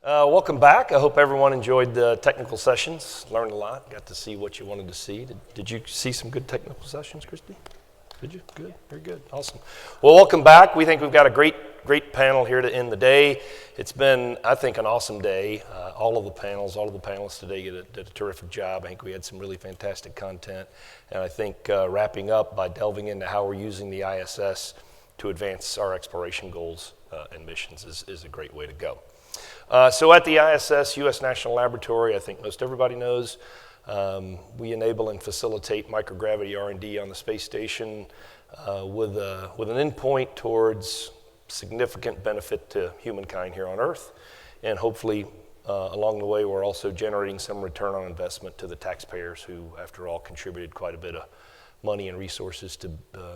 Welcome back. I hope everyone enjoyed the technical sessions, learned a lot, got to see what you wanted to see. Did you see some good technical sessions, Christy? Did you? Good, very good, awesome. Well, welcome back. We think we've got a great panel here to end the day. It's been, I think, an awesome day. All of the panelists today did a terrific job. I think we had some really fantastic content. And I think wrapping up by delving into how we're using the ISS to advance our exploration goals and missions is a great way to go. So at the ISS, U.S. National Laboratory, I think most everybody knows, we enable and facilitate microgravity R&D on the space station with an endpoint towards significant benefit to humankind here on Earth. And hopefully, along the way, we're also generating some return on investment to the taxpayers who, after all, contributed quite a bit of money and resources to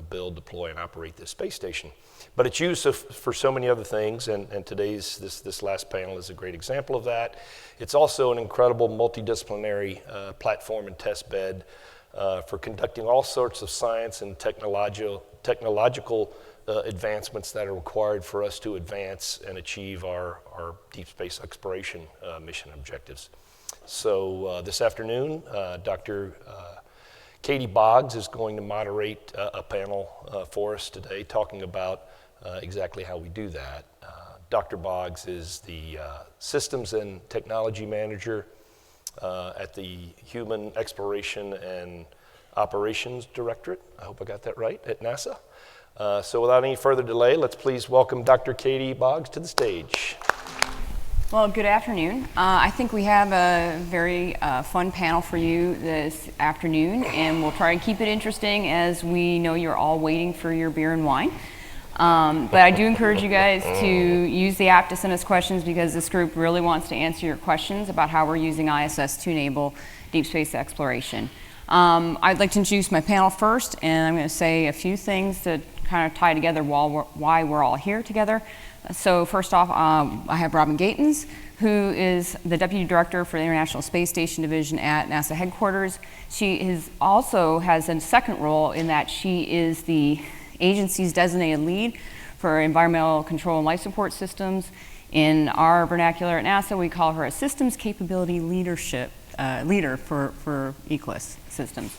build, deploy, and operate this space station. But it's used for so many other things, and today's, this last panel is a great example of that. It's also an incredible multidisciplinary platform and test bed for conducting all sorts of science and technological advancements that are required for us to advance and achieve our deep space exploration mission objectives. So this afternoon, Dr. Katie Boggs is going to moderate a panel for us today talking about exactly how we do that. Dr. Boggs is the Systems and Technology Manager at the Human Exploration and Operations Directorate. I hope I got that right, at NASA. So without any further delay, let's please welcome Dr. Katie Boggs to the stage. Well, good afternoon. I think we have a very fun panel for you this afternoon, and we'll try and keep it interesting as we know you're all waiting for your beer and wine. But I do encourage you guys to use the app to send us questions because this group really wants to answer your questions about how we're using ISS to enable deep space exploration. I'd like to introduce my panel first, and I'm going to say a few things to kind of tie together why we're all here together. So first off, I have Robin Gatens, who is the Deputy Director for the International Space Station Division at NASA headquarters. She also has a second role in that she is the agency's designated lead for environmental control and life support systems. In our vernacular at NASA, we call her a systems capability leader for ECLSS systems.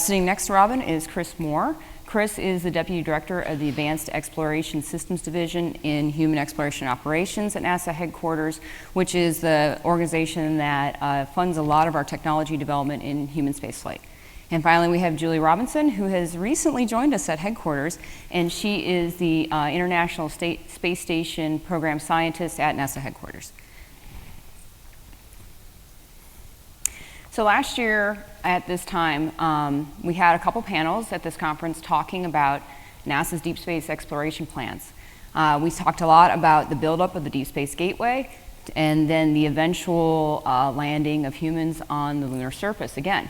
Sitting next to Robin is Chris Moore. Chris is the Deputy Director of the Advanced Exploration Systems Division in Human Exploration Operations at NASA headquarters, which is the organization that funds a lot of our technology development in human spaceflight. And finally, we have Julie Robinson, who has recently joined us at headquarters, and she is the International Space Station Program Scientist at NASA headquarters. So last year at this time, we had a couple panels at this conference talking about NASA's deep space exploration plans. We talked a lot about the buildup of the Deep Space Gateway and then the eventual landing of humans on the lunar surface again.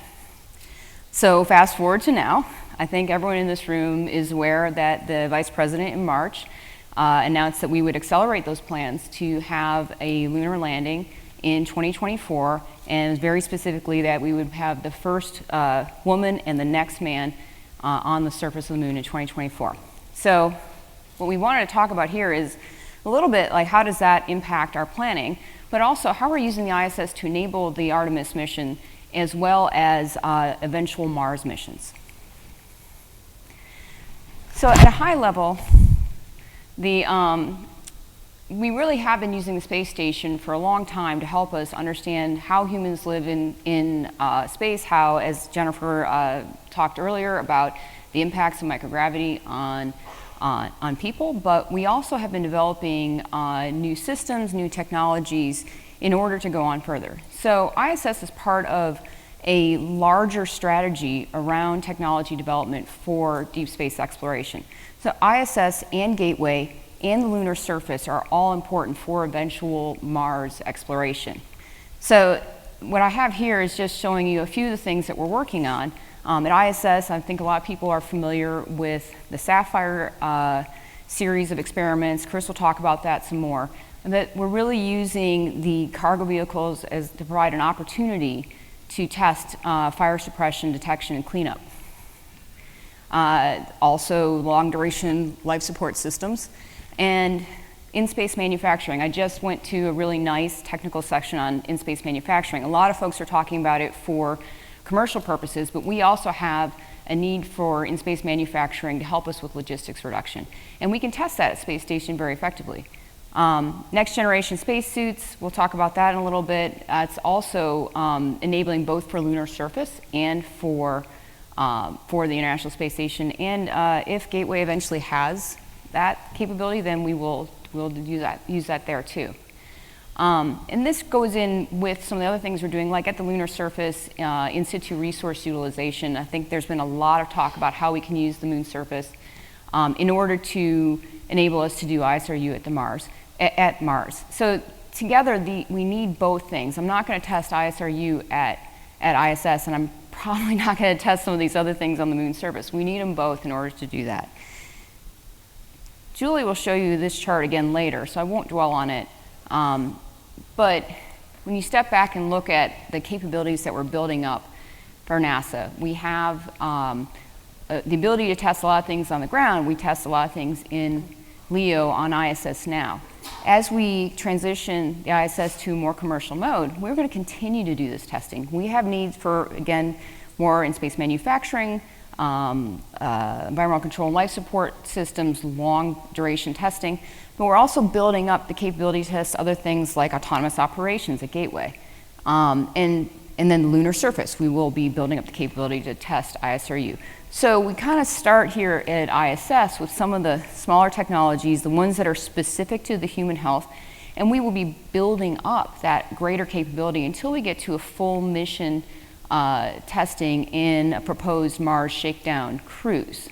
So fast forward to now, I think everyone in this room is aware that the Vice President in March announced that we would accelerate those plans to have a lunar landing in 2024, and very specifically that we would have the first woman and the next man on the surface of the moon in 2024. So what we wanted to talk about here is a little bit like how does that impact our planning, but also how we're using the ISS to enable the Artemis mission as well as eventual Mars missions. So at a high level, we really have been using the space station for a long time to help us understand how humans live in space, how, as Jennifer talked earlier, about the impacts of microgravity on people, but we also have been developing new systems, new technologies in order to go on further. So ISS is part of a larger strategy around technology development for deep space exploration. So ISS and Gateway and the lunar surface are all important for eventual Mars exploration. So what I have here is just showing you a few of the things that we're working on. At ISS, I think a lot of people are familiar with the Sapphire series of experiments. Chris will talk about that some more. But we're really using the cargo vehicles to provide an opportunity to test fire suppression, detection, and cleanup. Also long duration life support systems. And in-space manufacturing. I just went to a really nice technical section on in-space manufacturing. A lot of folks are talking about it for commercial purposes, but we also have a need for in-space manufacturing to help us with logistics reduction. And we can test that at Space Station very effectively. Next generation spacesuits, we'll talk about that in a little bit. It's also enabling both for lunar surface and for the International Space Station. And if Gateway eventually has that capability, then we'll use that there too. And this goes in with some of the other things we're doing, like at the lunar surface, in situ resource utilization. I think there's been a lot of talk about how we can use the moon surface in order to enable us to do ISRU at Mars. So together, we need both things. I'm not going to test ISRU at ISS, and I'm probably not going to test some of these other things on the moon surface. We need them both in order to do that. Julie will show you this chart again later, so I won't dwell on it. But when you step back and look at the capabilities that we're building up for NASA, we have the ability to test a lot of things on the ground. We test a lot of things in LEO on ISS now. As we transition the ISS to a more commercial mode, we're going to continue to do this testing. We have needs for, again, more in-space manufacturing, environmental control and life support systems, long duration testing, but we're also building up the capability to test other things like autonomous operations at Gateway. And then the lunar surface, we will be building up the capability to test ISRU. So we kind of start here at ISS with some of the smaller technologies, the ones that are specific to the human health, and we will be building up that greater capability until we get to a full mission testing in a proposed Mars shakedown cruise.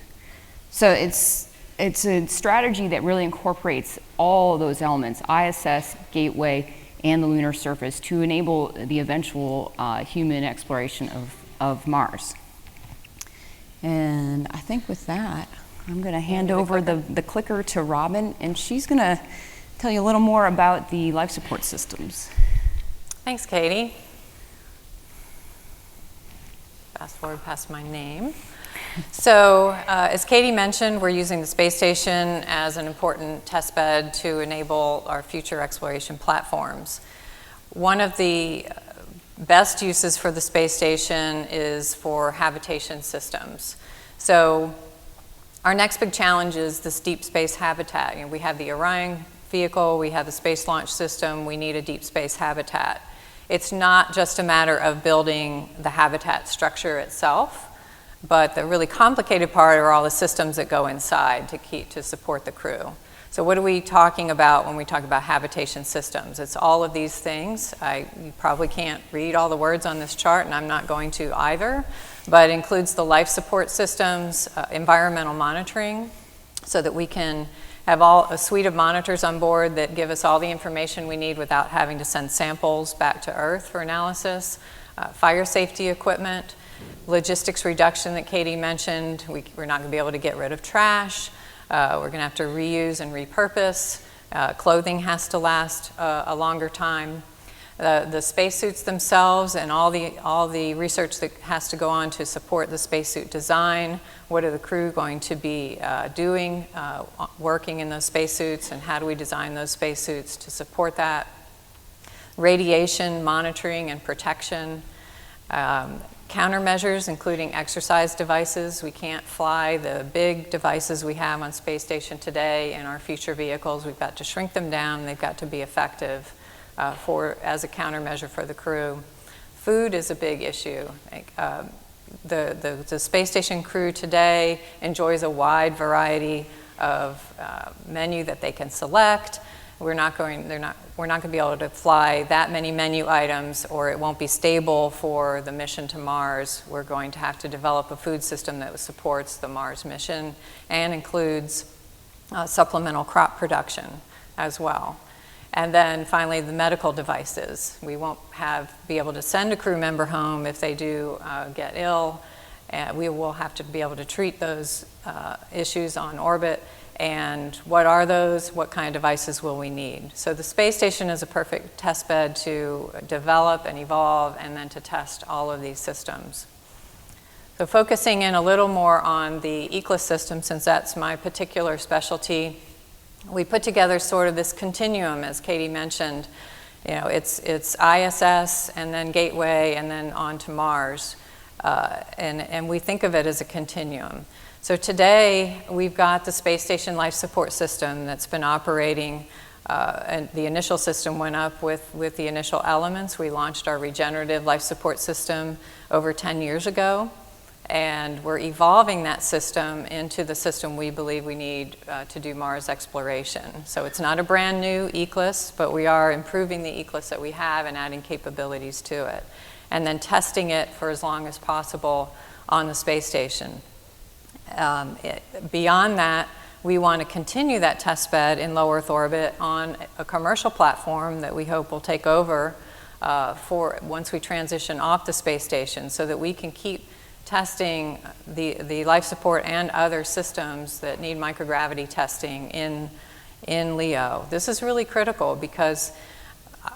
So it's a strategy that really incorporates all of those elements, ISS, Gateway, and the lunar surface, to enable the eventual human exploration of Mars. And I think with that, I'm going to hand over the clicker to Robin, and she's going to tell you a little more about the life support systems. Thanks, Katie. Fast forward past my name. So, as Katie mentioned, we're using the space station as an important test bed to enable our future exploration platforms. One of the best uses for the space station is for habitation systems. So, our next big challenge is this deep space habitat. You know, we have the Orion vehicle, we have the Space Launch System, we need a deep space habitat. It's not just a matter of building the habitat structure itself, but the really complicated part are all the systems that go inside to support the crew. So what are we talking about when we talk about habitation systems? It's all of these things. You probably can't read all the words on this chart, and I'm not going to either, but it includes the life support systems, environmental monitoring, so that we can have a suite of monitors on board that give us all the information we need without having to send samples back to Earth for analysis, fire safety equipment, logistics reduction that Katie mentioned. We're not going to be able to get rid of trash. We're going to have to reuse and repurpose. Clothing has to last a longer time. The spacesuits themselves and all the research that has to go on to support the spacesuit design. What are the crew going to be doing, working in those spacesuits, and how do we design those spacesuits to support that? Radiation monitoring and protection. Countermeasures, including exercise devices. We can't fly the big devices we have on Space Station today in our future vehicles. We've got to shrink them down. They've got to be effective as a countermeasure for the crew. Food is a big issue. The Space Station crew today enjoys a wide variety of menu that they can select. We're not going to be able to fly that many menu items, or it won't be stable for the mission to Mars. We're going to have to develop a food system that supports the Mars mission and includes supplemental crop production as well. And then finally, the medical devices. We won't be able to send a crew member home if they do get ill. We will have to be able to treat those issues on orbit. And what are those? What kind of devices will we need? So the space station is a perfect test bed to develop and evolve and then to test all of these systems. So focusing in a little more on the ecosystem, since that's my particular specialty, we put together sort of this continuum, as Katie mentioned. You know, it's ISS and then Gateway and then on to Mars. And we think of it as a continuum. So today, we've got the Space Station Life Support System that's been operating, and the initial system went up with the initial elements. We launched our regenerative life support system over 10 years ago, and we're evolving that system into the system we believe we need to do Mars exploration. So it's not a brand new ECLSS, but we are improving the ECLSS that we have and adding capabilities to it, and then testing it for as long as possible on the space station. Beyond that, we want to continue that test bed in low Earth orbit on a commercial platform that we hope will take over for once we transition off the space station, so that we can keep testing the life support and other systems that need microgravity testing in LEO. This is really critical because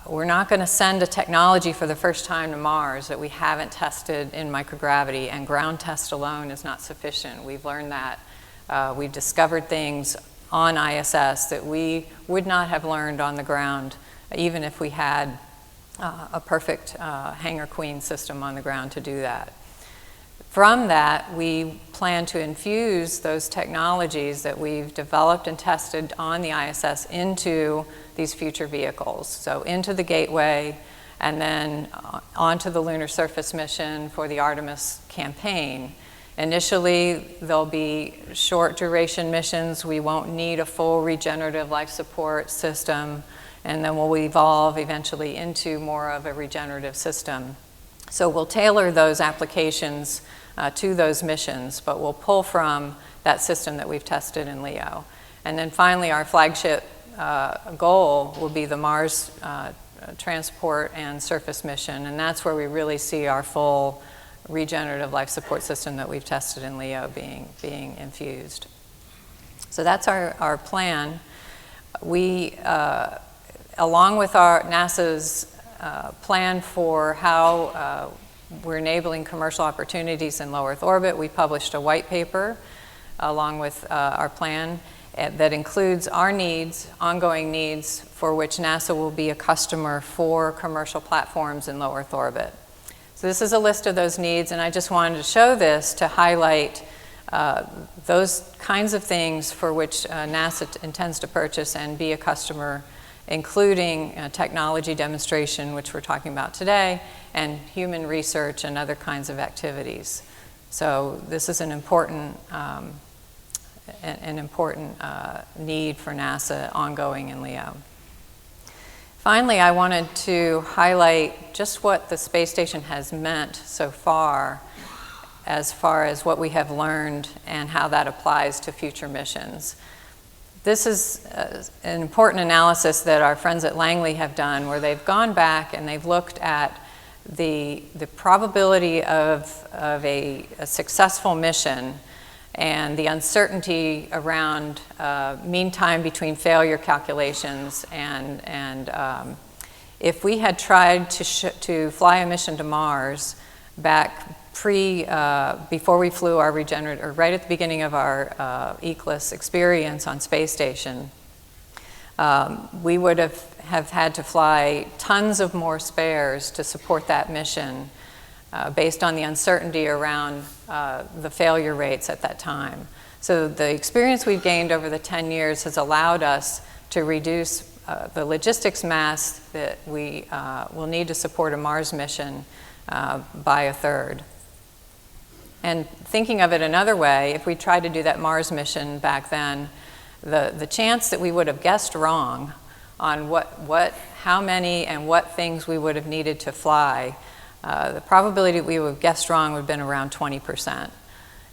we're not going to send a technology for the first time to Mars that we haven't tested in microgravity, and ground test alone is not sufficient. We've learned that. We've discovered things on ISS that we would not have learned on the ground, even if we had a perfect Hangar Queen system on the ground to do that. From that, we plan to infuse those technologies that we've developed and tested on the ISS into these future vehicles. So into the Gateway, and then onto the lunar surface mission for the Artemis campaign. Initially, there'll be short duration missions. We won't need a full regenerative life support system, and then we'll evolve eventually into more of a regenerative system. So we'll tailor those applications to those missions, but we'll pull from that system that we've tested in LEO. And then finally, our flagship goal will be the Mars transport and surface mission, and that's where we really see our full regenerative life support system that we've tested in LEO being infused. So that's our plan. We, along with our NASA's plan for how we're enabling commercial opportunities in low Earth orbit, we published a white paper along with our plan that includes our needs, ongoing needs, for which NASA will be a customer for commercial platforms in low Earth orbit. So this is a list of those needs, and I just wanted to show this to highlight those kinds of things for which NASA intends to purchase and be a customer, including technology demonstration, which we're talking about today, and human research and other kinds of activities. So this is an important need for NASA ongoing in LEO. Finally, I wanted to highlight just what the space station has meant so far as what we have learned and how that applies to future missions. This is an important analysis that our friends at Langley have done, where they've gone back and they've looked at the probability of a successful mission and the uncertainty around mean time between failure calculations, and if we had tried to fly a mission to Mars back before we flew our regenerative, or right at the beginning of our ECLSS experience on space station, we would have had to fly tons of more spares to support that mission based on the uncertainty around the failure rates at that time. So the experience we've gained over the 10 years has allowed us to reduce the logistics mass that we will need to support a Mars mission by a third. And thinking of it another way, if we tried to do that Mars mission back then, the chance that we would have guessed wrong on how many and what things we would have needed to fly, the probability that we would have guessed wrong would have been around 20%.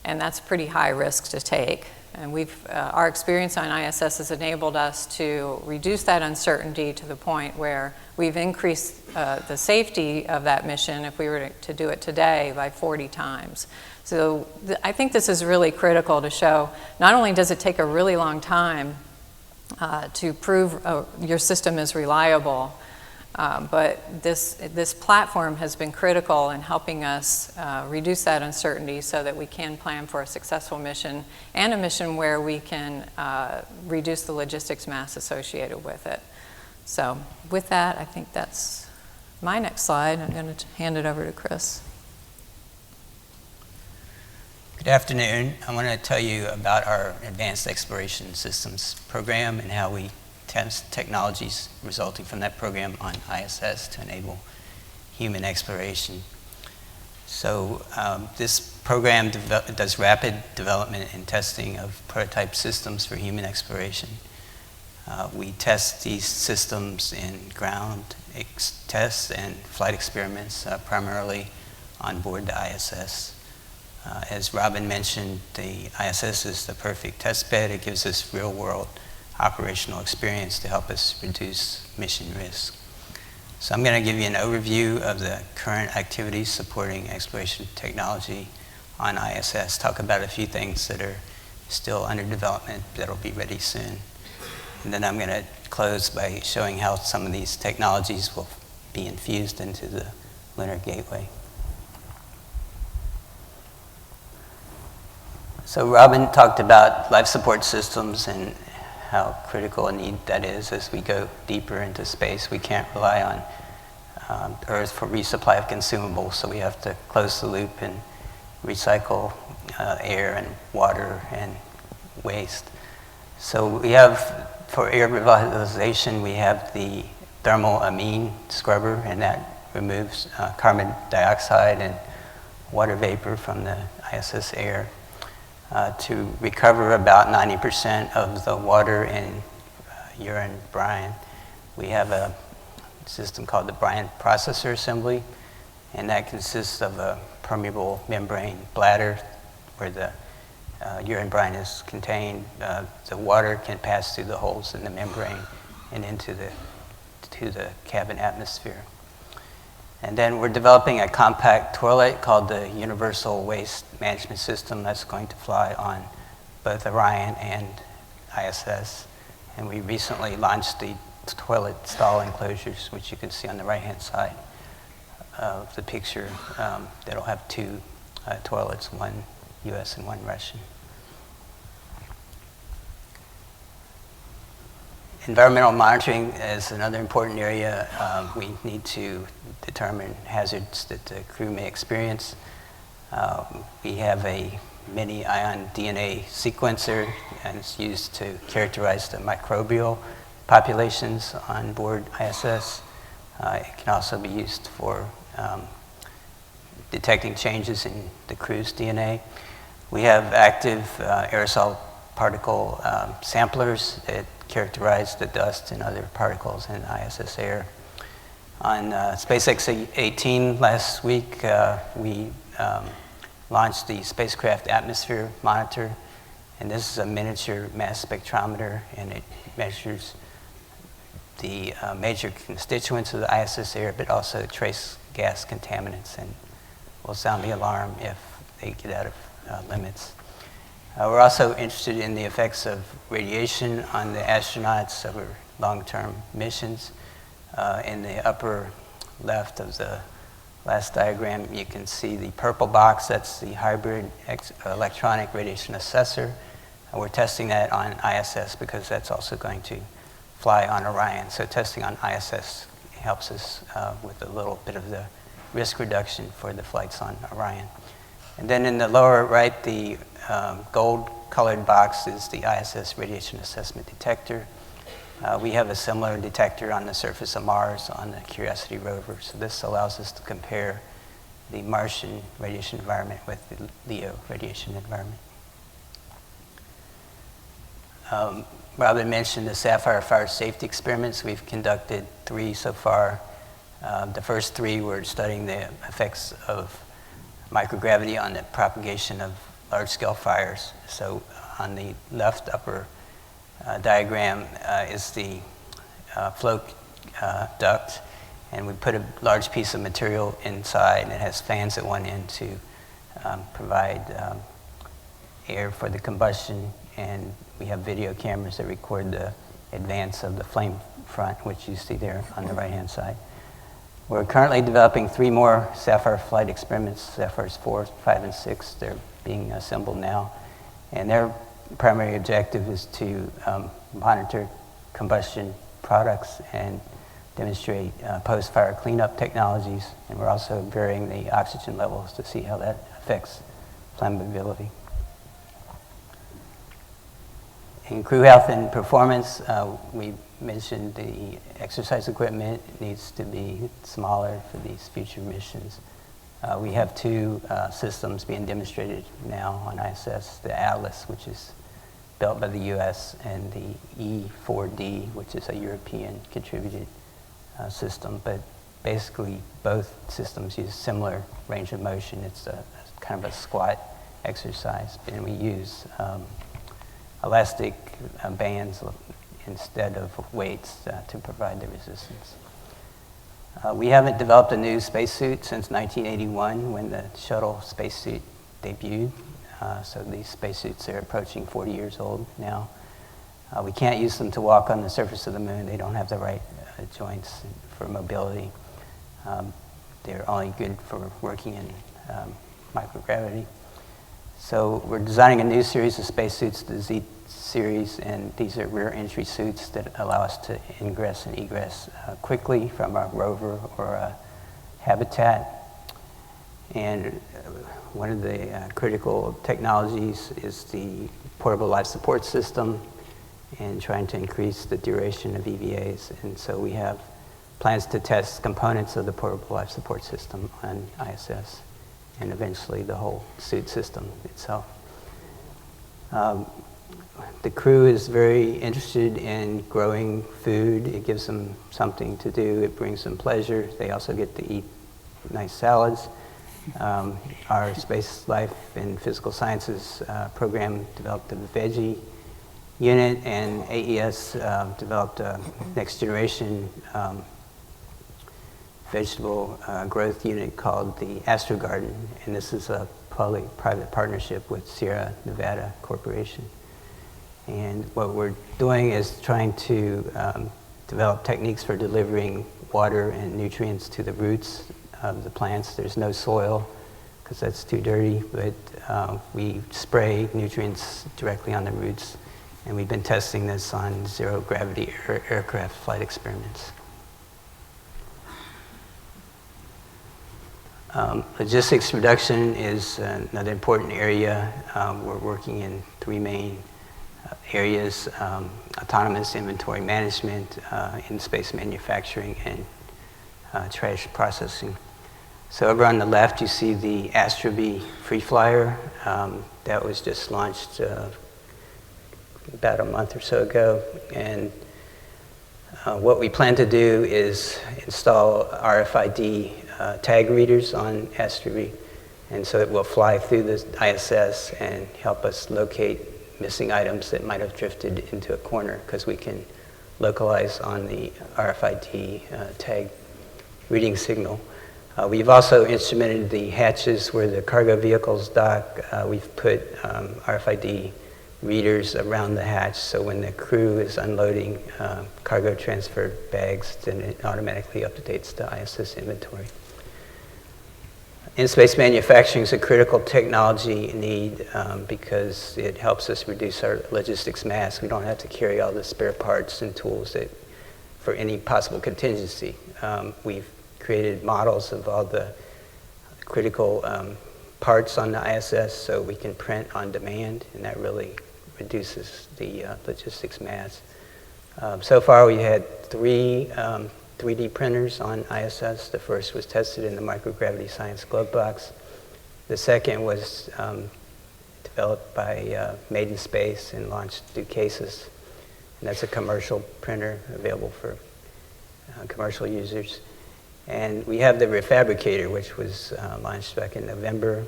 And that's pretty high risk to take. And our experience on ISS has enabled us to reduce that uncertainty to the point where we've increased the safety of that mission, if we were to do it today, by 40 times. So I think this is really critical to show, not only does it take a really long time to prove your system is reliable, But this platform has been critical in helping us reduce that uncertainty so that we can plan for a successful mission and a mission where we can reduce the logistics mass associated with it. So with that, I think that's my next slide. I'm going to hand it over to Chris. Good afternoon. I want to tell you about our Advanced Exploration Systems program and how we test technologies resulting from that program on ISS to enable human exploration. So this program does rapid development and testing of prototype systems for human exploration. We test these systems in ground tests and flight experiments, primarily on board the ISS. As Robin mentioned, the ISS is the perfect test bed. It gives us real-world operational experience to help us reduce mission risk. So I'm going to give you an overview of the current activities supporting exploration technology on ISS, talk about a few things that are still under development that'll be ready soon. And then I'm going to close by showing how some of these technologies will be infused into the Lunar Gateway. So Robin talked about life support systems and how critical a need that is as we go deeper into space. We can't rely on Earth for resupply of consumables, so we have to close the loop and recycle air and water and waste. So we have, for air revitalization, we have the thermal amine scrubber, and that removes carbon dioxide and water vapor from the ISS air. To recover about 90% of the water in urine brine, we have a system called the brine processor assembly, and that consists of a permeable membrane bladder where the urine brine is contained. The water can pass through the holes in the membrane and into the cabin atmosphere. And then we're developing a compact toilet called the Universal Waste Management System that's going to fly on both Orion and ISS. And we recently launched the toilet stall enclosures, which you can see on the right-hand side of the picture. That'll have two toilets, one US and one Russian. Environmental monitoring is another important area. We need to determine hazards that the crew may experience. We have a mini-ion DNA sequencer, and it's used to characterize the microbial populations on board ISS. It can also be used for detecting changes in the crew's DNA. We have active aerosol particle samplers that characterize the dust and other particles in ISS air. On SpaceX 18 last week, we launched the spacecraft atmosphere monitor, and this is a miniature mass spectrometer, and it measures the major constituents of the ISS air, but also trace gas contaminants, and will sound the alarm if they get out of limits. We're also interested in the effects of radiation on the astronauts over long-term missions. In the upper left of the last diagram, you can see the purple box. That's the hybrid electronic radiation assessor. We're testing that on ISS because that's also going to fly on Orion. So testing on ISS helps us with a little bit of the risk reduction for the flights on Orion. And then in the lower right, the gold-colored box is the ISS radiation assessment detector. We have a similar detector on the surface of Mars on the Curiosity rover. So this allows us to compare the Martian radiation environment with the LEO radiation environment. Robin mentioned the Sapphire fire safety experiments. We've conducted 3 so far. The first 3 were studying the effects of microgravity on the propagation of large-scale fires. So on the left upper diagram is the flow duct, and we put a large piece of material inside, and it has fans at one end to provide air for the combustion, and we have video cameras that record the advance of the flame front, which you see there on the right-hand side. We're currently developing 3 more Sapphire flight experiments, Sapphires 4, 5, and 6. They're being assembled now. And their primary objective is to monitor combustion products and demonstrate post-fire cleanup technologies. And we're also varying the oxygen levels to see how that affects flammability. In crew health and performance, we mentioned the exercise equipment needs to be smaller for these future missions. We have 2 systems being demonstrated now on ISS, the Atlas, which is built by the US, and the E4D, which is a European contributed system. But basically, both systems use similar range of motion. It's a kind of a squat exercise, and we use elastic bands instead of weights to provide the resistance. We haven't developed a new spacesuit since 1981 when the shuttle spacesuit debuted. So these spacesuits are approaching 40 years old now. We can't use them to walk on the surface of the moon. They don't have the right joints for mobility. They're only good for working in microgravity. So we're designing a new series of spacesuits, the Z series, and these are rear entry suits that allow us to ingress and egress quickly from a rover or a habitat. And one of the critical technologies is the portable life support system and trying to increase the duration of EVAs. And so we have plans to test components of the portable life support system on ISS and eventually the whole suit system itself. The crew is very interested in growing food. It gives them something to do. It brings them pleasure. They also get to eat nice salads. Our Space Life and Physical Sciences program developed a veggie unit, and AES developed a next generation vegetable growth unit called the Astro Garden, and this is a public-private partnership with Sierra Nevada Corporation. And what we're doing is trying to develop techniques for delivering water and nutrients to the roots of the plants. There's no soil because that's too dirty, but we spray nutrients directly on the roots, and we've been testing this on zero-gravity aircraft flight experiments. Logistics reduction is another important area. We're working in 3 main areas: autonomous inventory management, in-space manufacturing, and trash processing. So over on the left, you see the Astrobee Free Flyer. That was just launched about a month or so ago. And what we plan to do is install RFID tag readers on Astrobee, and so it will fly through the ISS and help us locate missing items that might have drifted into a corner, because we can localize on the RFID tag reading signal. We've also instrumented the hatches where the cargo vehicles dock. We've put RFID readers around the hatch, so when the crew is unloading cargo transfer bags, then it automatically updates the ISS inventory. In-space manufacturing is a critical technology need because it helps us reduce our logistics mass. We don't have to carry all the spare parts and tools for any possible contingency. We've created models of all the critical parts on the ISS so we can print on demand, and that really reduces the logistics mass. So far we had 3 3D printers on ISS. The first was tested in the Microgravity Science Glove Box. The second was developed by Made in Space and launched through CASIS. And that's a commercial printer available for commercial users. And we have the Refabricator, which was launched back in November.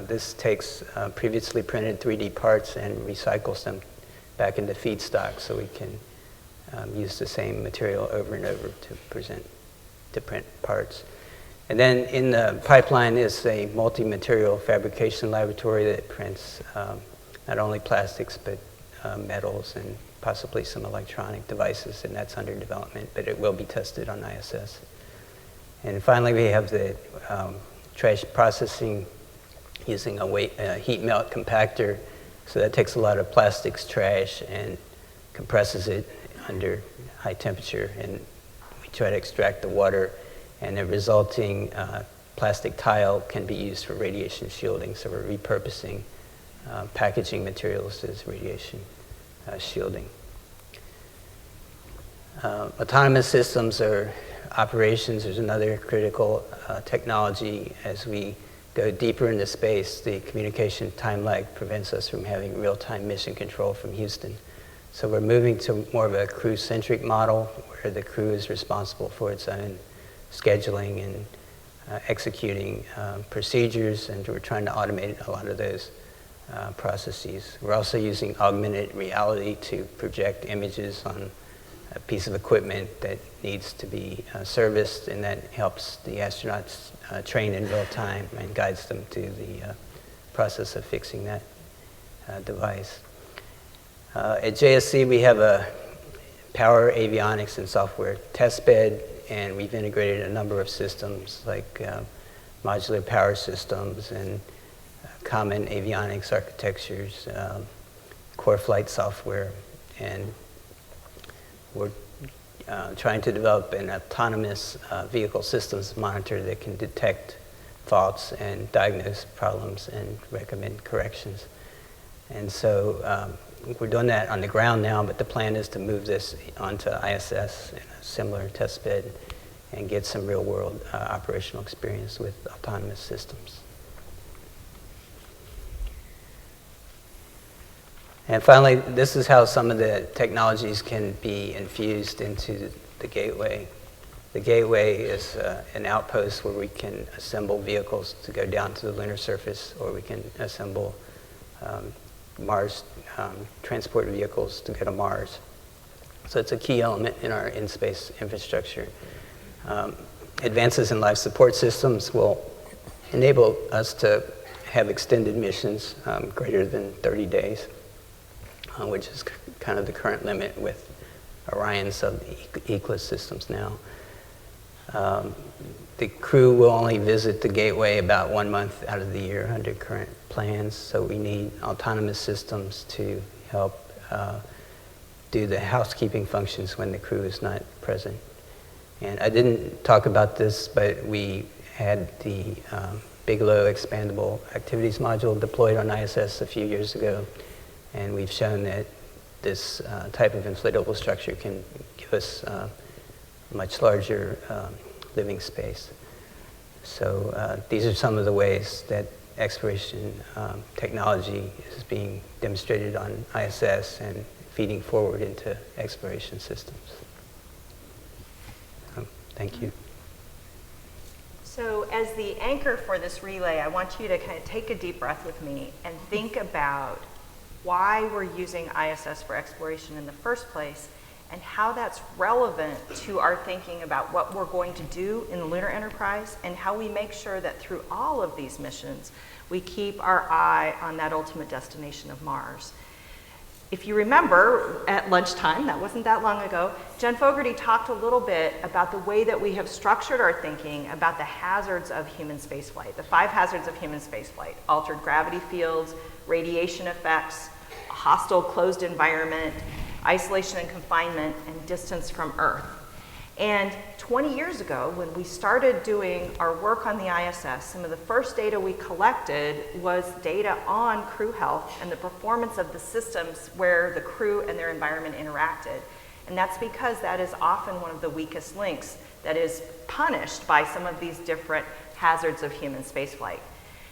This takes previously printed 3D parts and recycles them back into feedstock, so we can use the same material over and over to print parts. And then in the pipeline is a multi-material fabrication laboratory that prints not only plastics but metals and possibly some electronic devices, and that's under development, but it will be tested on ISS. And finally, we have the trash processing using a heat melt compactor. So that takes a lot of plastics trash and compresses it under high temperature, and we try to extract the water, and the resulting plastic tile can be used for radiation shielding. So we're repurposing packaging materials as radiation shielding. Autonomous systems or operations is another critical technology. As we go deeper into space, the communication time lag prevents us from having real-time mission control from Houston. So we're moving to more of a crew-centric model where the crew is responsible for its own scheduling and executing procedures, and we're trying to automate a lot of those processes. We're also using augmented reality to project images on a piece of equipment that needs to be serviced, and that helps the astronauts train in real time and guides them to the process of fixing that device. At JSC, we have a power avionics and software test bed, and we've integrated a number of systems like modular power systems and common avionics architectures, core flight software, and we're trying to develop an autonomous vehicle systems monitor that can detect faults and diagnose problems and recommend corrections. And so we're doing that on the ground now, but the plan is to move this onto ISS in a similar test bed and get some real-world operational experience with autonomous systems. And finally, this is how some of the technologies can be infused into the Gateway. The Gateway is an outpost where we can assemble vehicles to go down to the lunar surface, or we can assemble Mars transport vehicles to go to Mars. So it's a key element in our in-space infrastructure. Advances in life support systems will enable us to have extended missions greater than 30 days. Which is kind of the current limit with Orion sub-Eclipse systems now. The crew will only visit the Gateway about 1 month out of the year under current plans, so we need autonomous systems to help do the housekeeping functions when the crew is not present. And I didn't talk about this, but we had the Bigelow expandable activities module deployed on ISS a few years ago. And we've shown that this type of inflatable structure can give us much larger living space. So these are some of the ways that exploration technology is being demonstrated on ISS and feeding forward into exploration systems. Thank you. So as the anchor for this relay, I want you to kind of take a deep breath with me and think about why we're using ISS for exploration in the first place, and how that's relevant to our thinking about what we're going to do in the lunar enterprise, and how we make sure that through all of these missions, we keep our eye on that ultimate destination of Mars. If you remember, at lunchtime, that wasn't that long ago, Jen Fogarty talked a little bit about the way that we have structured our thinking about the hazards of human spaceflight, the 5 hazards of human spaceflight: altered gravity fields, radiation effects, a hostile closed environment, isolation and confinement, and distance from Earth. And 20 years ago, when we started doing our work on the ISS, some of the first data we collected was data on crew health and the performance of the systems where the crew and their environment interacted. And that's because that is often one of the weakest links that is punished by some of these different hazards of human spaceflight.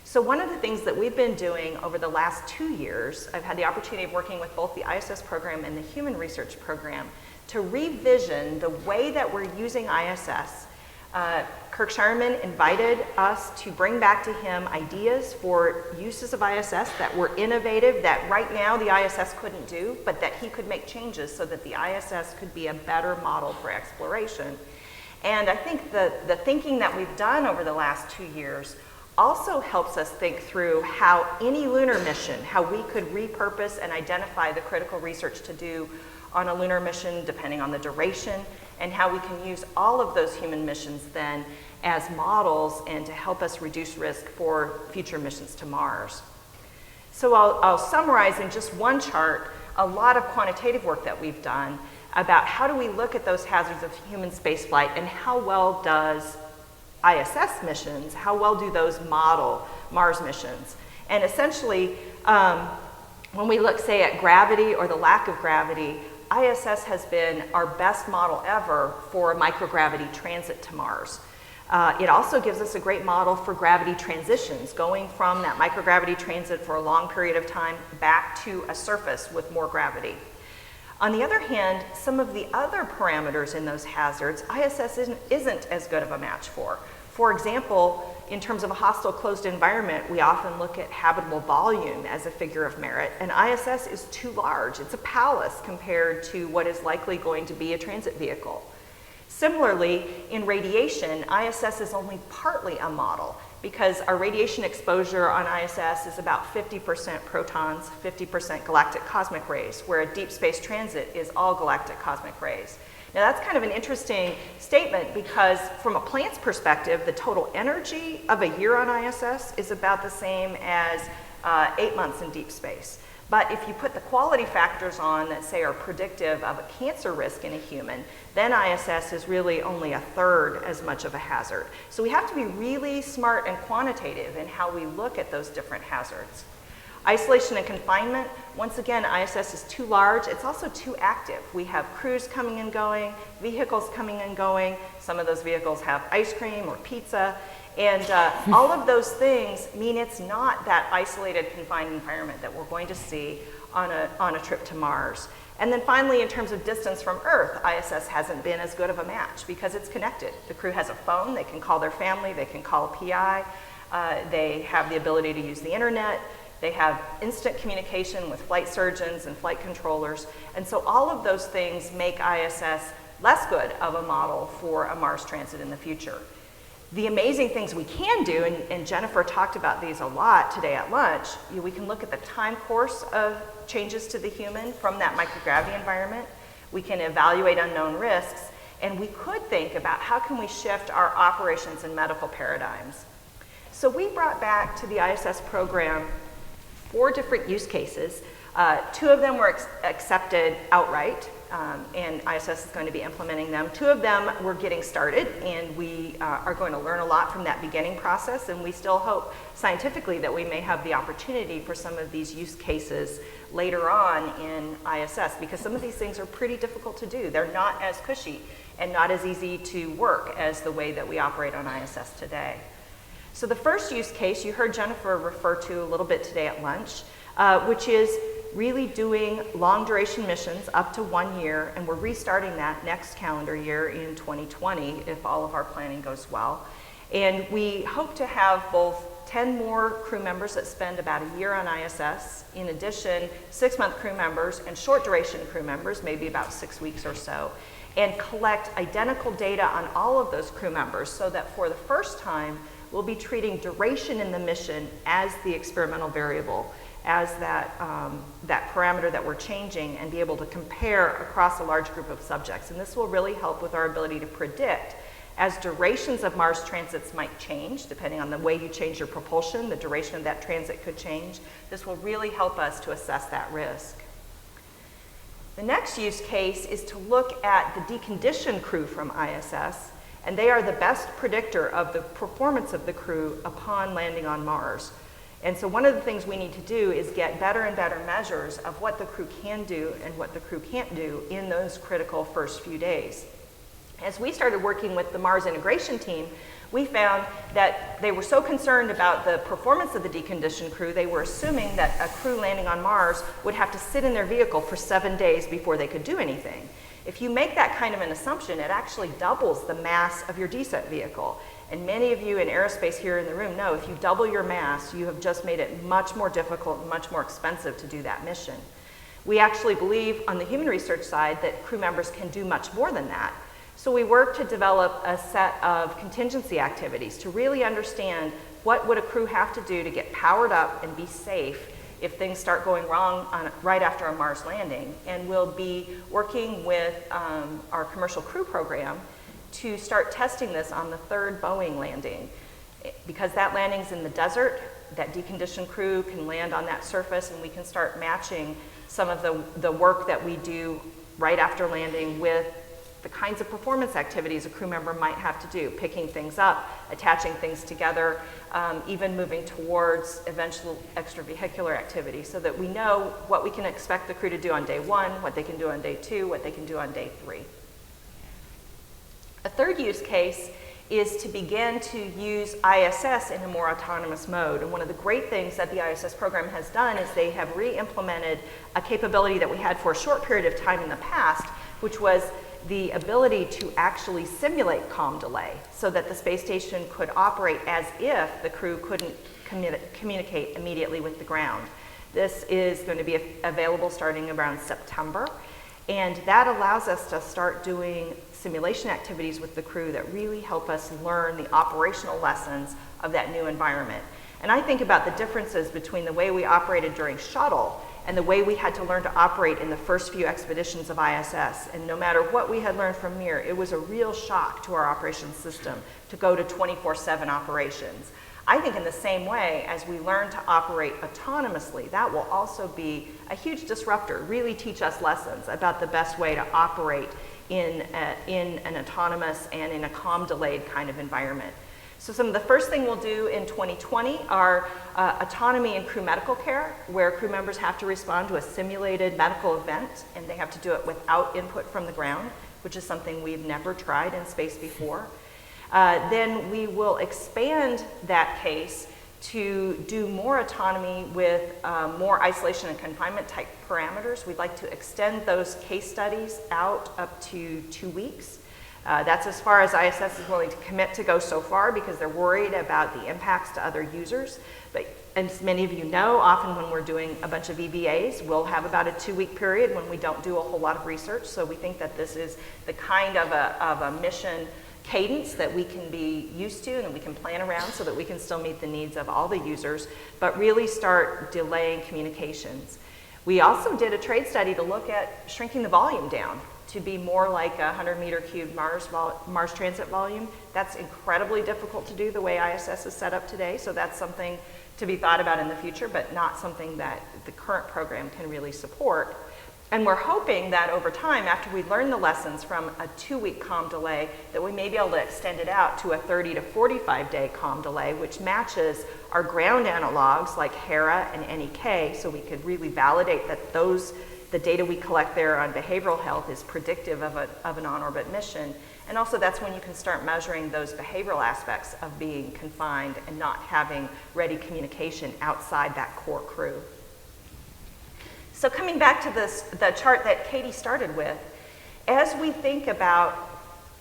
So one of the things that we've been doing over the last 2 years, I've had the opportunity of working with both the ISS program and the Human Research Program to revision the way that we're using ISS. Kirk Shireman invited us to bring back to him ideas for uses of ISS that were innovative, that right now the ISS couldn't do, but that he could make changes so that the ISS could be a better model for exploration. And I think the thinking that we've done over the last 2 years also helps us think through how any lunar mission, how we could repurpose and identify the critical research to do on a lunar mission depending on the duration, and how we can use all of those human missions then as models and to help us reduce risk for future missions to Mars. So I'll summarize in just one chart a lot of quantitative work that we've done about how do we look at those hazards of human spaceflight and how well does ISS missions, how well do those model Mars missions? And essentially, when we look, say, at gravity or the lack of gravity, ISS has been our best model ever for microgravity transit to Mars. It also gives us a great model for gravity transitions, going from that microgravity transit for a long period of time back to a surface with more gravity. On the other hand, some of the other parameters in those hazards, ISS isn't as good of a match for. For example, in terms of a hostile closed environment, we often look at habitable volume as a figure of merit, and ISS is too large. It's a palace compared to what is likely going to be a transit vehicle. Similarly, in radiation, ISS is only partly a model because our radiation exposure on ISS is about 50% protons, 50% galactic cosmic rays, where a deep space transit is all galactic cosmic rays. Now that's kind of an interesting statement because from a plant's perspective, the total energy of a year on ISS is about the same as 8 months in deep space. But if you put the quality factors on that say are predictive of a cancer risk in a human, then ISS is really only a third as much of a hazard. So we have to be really smart and quantitative in how we look at those different hazards. Isolation and confinement, once again, ISS is too large. It's also too active. We have crews coming and going, vehicles coming and going. Some of those vehicles have ice cream or pizza. And all of those things mean it's not that isolated, confined environment that we're going to see on a trip to Mars. And then finally, in terms of distance from Earth, ISS hasn't been as good of a match because it's connected. The crew has a phone, they can call their family, they can call a PI, they have the ability to use the internet, they have instant communication with flight surgeons and flight controllers. And so all of those things make ISS less good of a model for a Mars transit in the future. The amazing things we can do, and Jennifer talked about these a lot today at lunch, we can look at the time course of changes to the human from that microgravity environment. We can evaluate unknown risks, and we could think about how can we shift our operations and medical paradigms. So we brought back to the ISS program 4 different use cases. 2 of them were accepted outright, and ISS is going to be implementing them. 2 of them we're getting started, and we are going to learn a lot from that beginning process, and we still hope scientifically that we may have the opportunity for some of these use cases later on in ISS, because some of these things are pretty difficult to do. They're not as cushy and not as easy to work as the way that we operate on ISS today. So the first use case you heard Jennifer refer to a little bit today at lunch, which is really doing long duration missions up to 1 year, and we're restarting that next calendar year in 2020 if all of our planning goes well. And we hope to have both 10 more crew members that spend about a year on ISS, in addition 6-month crew members and short duration crew members, maybe about 6 weeks or so, and collect identical data on all of those crew members so that for the first time we'll be treating duration in the mission as the experimental variable, as that parameter that we're changing, and be able to compare across a large group of subjects. And this will really help with our ability to predict as durations of Mars transits might change, depending on the way you change your propulsion, the duration of that transit could change. This will really help us to assess that risk. The next use case is to look at the deconditioned crew from ISS, and they are the best predictor of the performance of the crew upon landing on Mars. And so one of the things we need to do is get better and better measures of what the crew can do and what the crew can't do in those critical first few days. As we started working with the Mars integration team, we found that they were so concerned about the performance of the deconditioned crew, they were assuming that a crew landing on Mars would have to sit in their vehicle for 7 days before they could do anything. If you make that kind of an assumption, it actually doubles the mass of your descent vehicle. And many of you in aerospace here in the room know if you double your mass, you have just made it much more difficult and much more expensive to do that mission. We actually believe on the human research side that crew members can do much more than that. So we worked to develop a set of contingency activities to really understand what would a crew have to do to get powered up and be safe if things start going wrong right after a Mars landing. And we'll be working with our commercial crew program to start testing this on the 3rd Boeing landing. Because that landing's in the desert, that deconditioned crew can land on that surface, and we can start matching some of the work that we do right after landing with the kinds of performance activities a crew member might have to do, picking things up, attaching things together, even moving towards eventual extravehicular activity, so that we know what we can expect the crew to do on day 1, what they can do on day 2, what they can do on day 3. A third use case is to begin to use ISS in a more autonomous mode. And one of the great things that the ISS program has done is they have re-implemented a capability that we had for a short period of time in the past, which was the ability to actually simulate comm delay so that the space station could operate as if the crew couldn't communicate immediately with the ground. This is going to be available starting around September, and that allows us to start doing simulation activities with the crew that really help us learn the operational lessons of that new environment. And I think about the differences between the way we operated during shuttle and the way we had to learn to operate in the first few expeditions of ISS. And no matter what we had learned from Mir, it was a real shock to our operations system to go to 24/7 operations. I think in the same way, as we learn to operate autonomously, that will also be a huge disruptor, really teach us lessons about the best way to operate in an autonomous and in a comm delayed kind of environment. So some of the first thing we'll do in 2020 are autonomy in crew medical care, where crew members have to respond to a simulated medical event, and they have to do it without input from the ground, which is something we've never tried in space before. Then we will expand that case to do more autonomy with more isolation and confinement type parameters. We'd like to extend those case studies out up to 2 weeks. That's as far as ISS is willing to commit to go so far, because they're worried about the impacts to other users. But as many of you know, often when we're doing a bunch of EVAs, we'll have about a 2-week period when we don't do a whole lot of research. So we think that this is the kind of a mission cadence that we can be used to and we can plan around so that we can still meet the needs of all the users, but really start delaying communications. We also did a trade study to look at shrinking the volume down to be more like a 100-meter cubed Mars transit volume. That's incredibly difficult to do the way ISS is set up today, so that's something to be thought about in the future, but not something that the current program can really support. And we're hoping that over time, after we learn the lessons from a 2-week comm delay, that we may be able to extend it out to a 30 to 45-day comm delay, which matches our ground analogs like HERA and NEK, so we could really validate that the data we collect there on behavioral health is predictive of an on-orbit mission. And also that's when you can start measuring those behavioral aspects of being confined and not having ready communication outside that core crew. So coming back to the chart that Katie started with, as we think about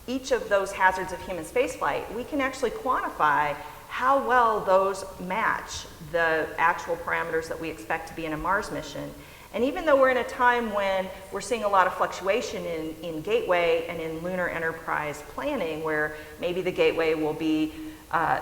each of those hazards of human spaceflight, we can actually quantify how well those match the actual parameters that we expect to be in a Mars mission. And even though we're in a time when we're seeing a lot of fluctuation in Gateway and in Lunar Enterprise planning, where maybe the Gateway will be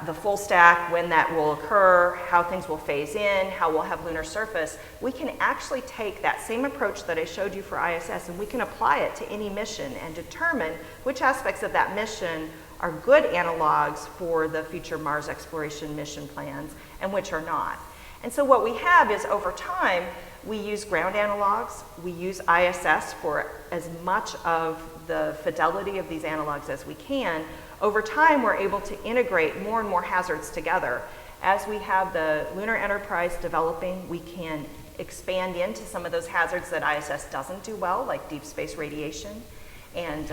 the full stack, when that will occur, how things will phase in, how we'll have lunar surface, we can actually take that same approach that I showed you for ISS and we can apply it to any mission and determine which aspects of that mission are good analogs for the future Mars exploration mission plans and which are not. And so what we have is, over time, we use ground analogs, we use ISS for as much of the fidelity of these analogs as we can. Over time, we're able to integrate more and more hazards together. As we have the Lunar Enterprise developing, we can expand into some of those hazards that ISS doesn't do well, like deep space radiation and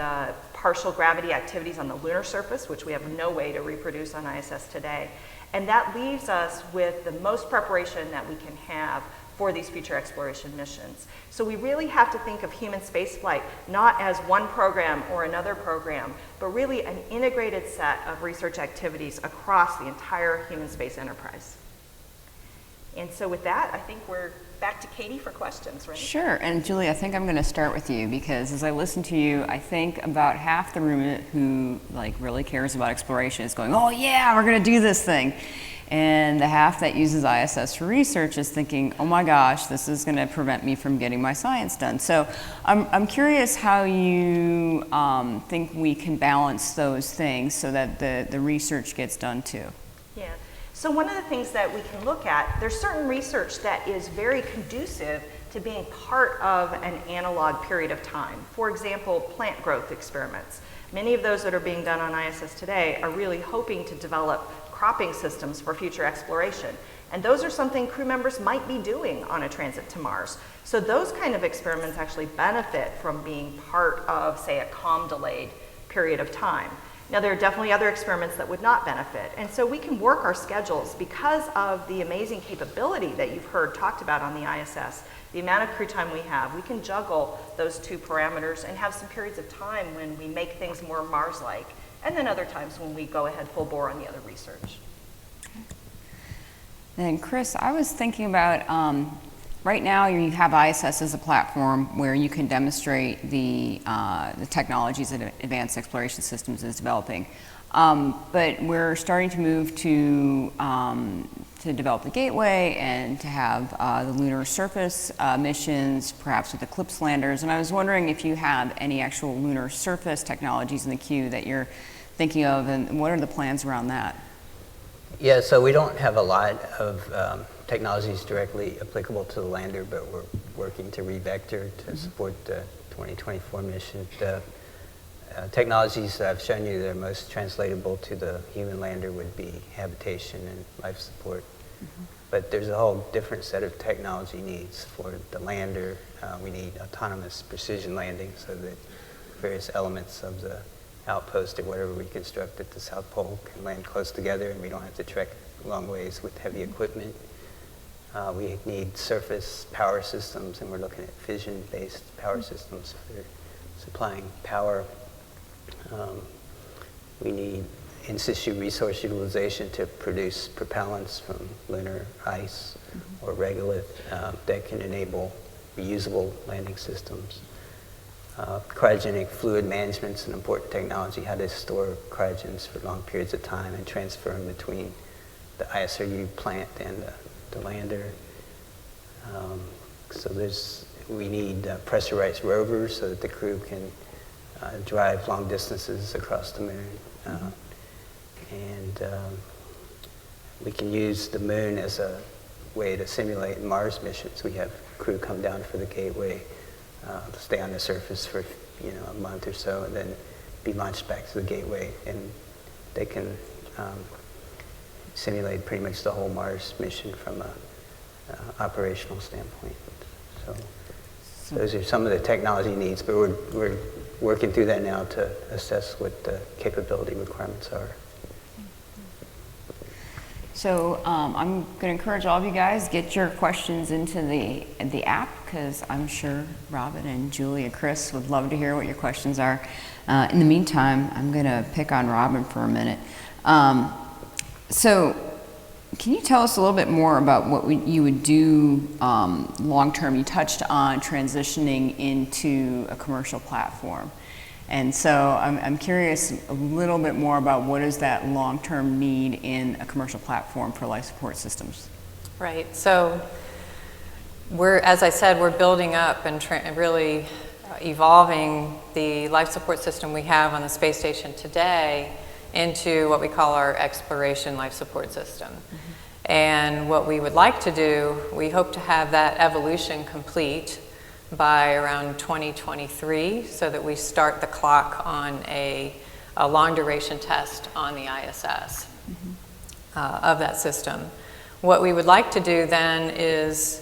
partial gravity activities on the lunar surface, which we have no way to reproduce on ISS today. And that leaves us with the most preparation that we can have for these future exploration missions. So we really have to think of human spaceflight not as one program or another program, but really an integrated set of research activities across the entire human space enterprise. And so with that, I think we're back to Katie for questions, right? Sure, and Julie, I think I'm going to start with you, because as I listen to you, I think about half the room who really cares about exploration is going, oh yeah, we're going to do this thing. And the half that uses ISS for research is thinking, oh my gosh, this is going to prevent me from getting my science done. So I'm curious how you think we can balance those things so that the research gets done too. Yeah. So one of the things that we can look at, there's certain research that is very conducive to being part of an analog period of time. For example, plant growth experiments. Many of those that are being done on ISS today are really hoping to develop cropping systems for future exploration. And those are something crew members might be doing on a transit to Mars. So those kind of experiments actually benefit from being part of, say, a COM-delayed period of time. Now, there are definitely other experiments that would not benefit. And so we can work our schedules because of the amazing capability that you've heard talked about on the ISS, the amount of crew time we have. We can juggle those two parameters and have some periods of time when we make things more Mars-like, and then other times when we go ahead full bore on the other research. Then Chris, I was thinking about, right now you have ISS as a platform where you can demonstrate the technologies that Advanced Exploration Systems is developing. But we're starting to move to develop the gateway and to have the lunar surface missions, perhaps with Eclipse landers. And I was wondering if you have any actual lunar surface technologies in the queue that you're thinking of, and what are the plans around that? Yeah, so we don't have a lot of technologies directly applicable to the lander, but we're working to revector to support the 2024 mission. The technologies that I've shown you that are most translatable to the human lander would be habitation and life support. But there's a whole different set of technology needs for the lander. We need autonomous precision landing so that various elements of the outpost or whatever we construct at the South Pole can land close together and we don't have to trek long ways with heavy equipment. We need surface power systems, and we're looking at fission-based power systems for supplying power. We need in-situ resource utilization to produce propellants from lunar ice or regolith that can enable reusable landing systems. Cryogenic fluid management is an important technology, how to store cryogens for long periods of time and transfer them between the ISRU plant and the lander. We need pressurized rovers so that the crew can drive long distances across the moon. We can use the moon as a way to simulate Mars missions. We have crew come down for the gateway, stay on the surface for a month or so, and then be launched back to the gateway, and they can simulate pretty much the whole Mars mission from a operational standpoint. So those are some of the technology needs, but we're working through that now to assess what the capability requirements are. So I'm going to encourage all of you guys, get your questions into the app, because I'm sure Robin and Julie and Chris would love to hear what your questions are. In the meantime, I'm going to pick on Robin for a minute. So can you tell us a little bit more about what you would do long term? You touched on transitioning into a commercial platform. And so I'm curious a little bit more about what is that long-term need in a commercial platform for life support systems? Right. So as I said, we're building up and really evolving the life support system we have on the space station today into what we call our exploration life support system. And what we would like to do, we hope to have that evolution complete by around 2023, so that we start the clock on a long duration test on the ISS of that system. What we would like to do then is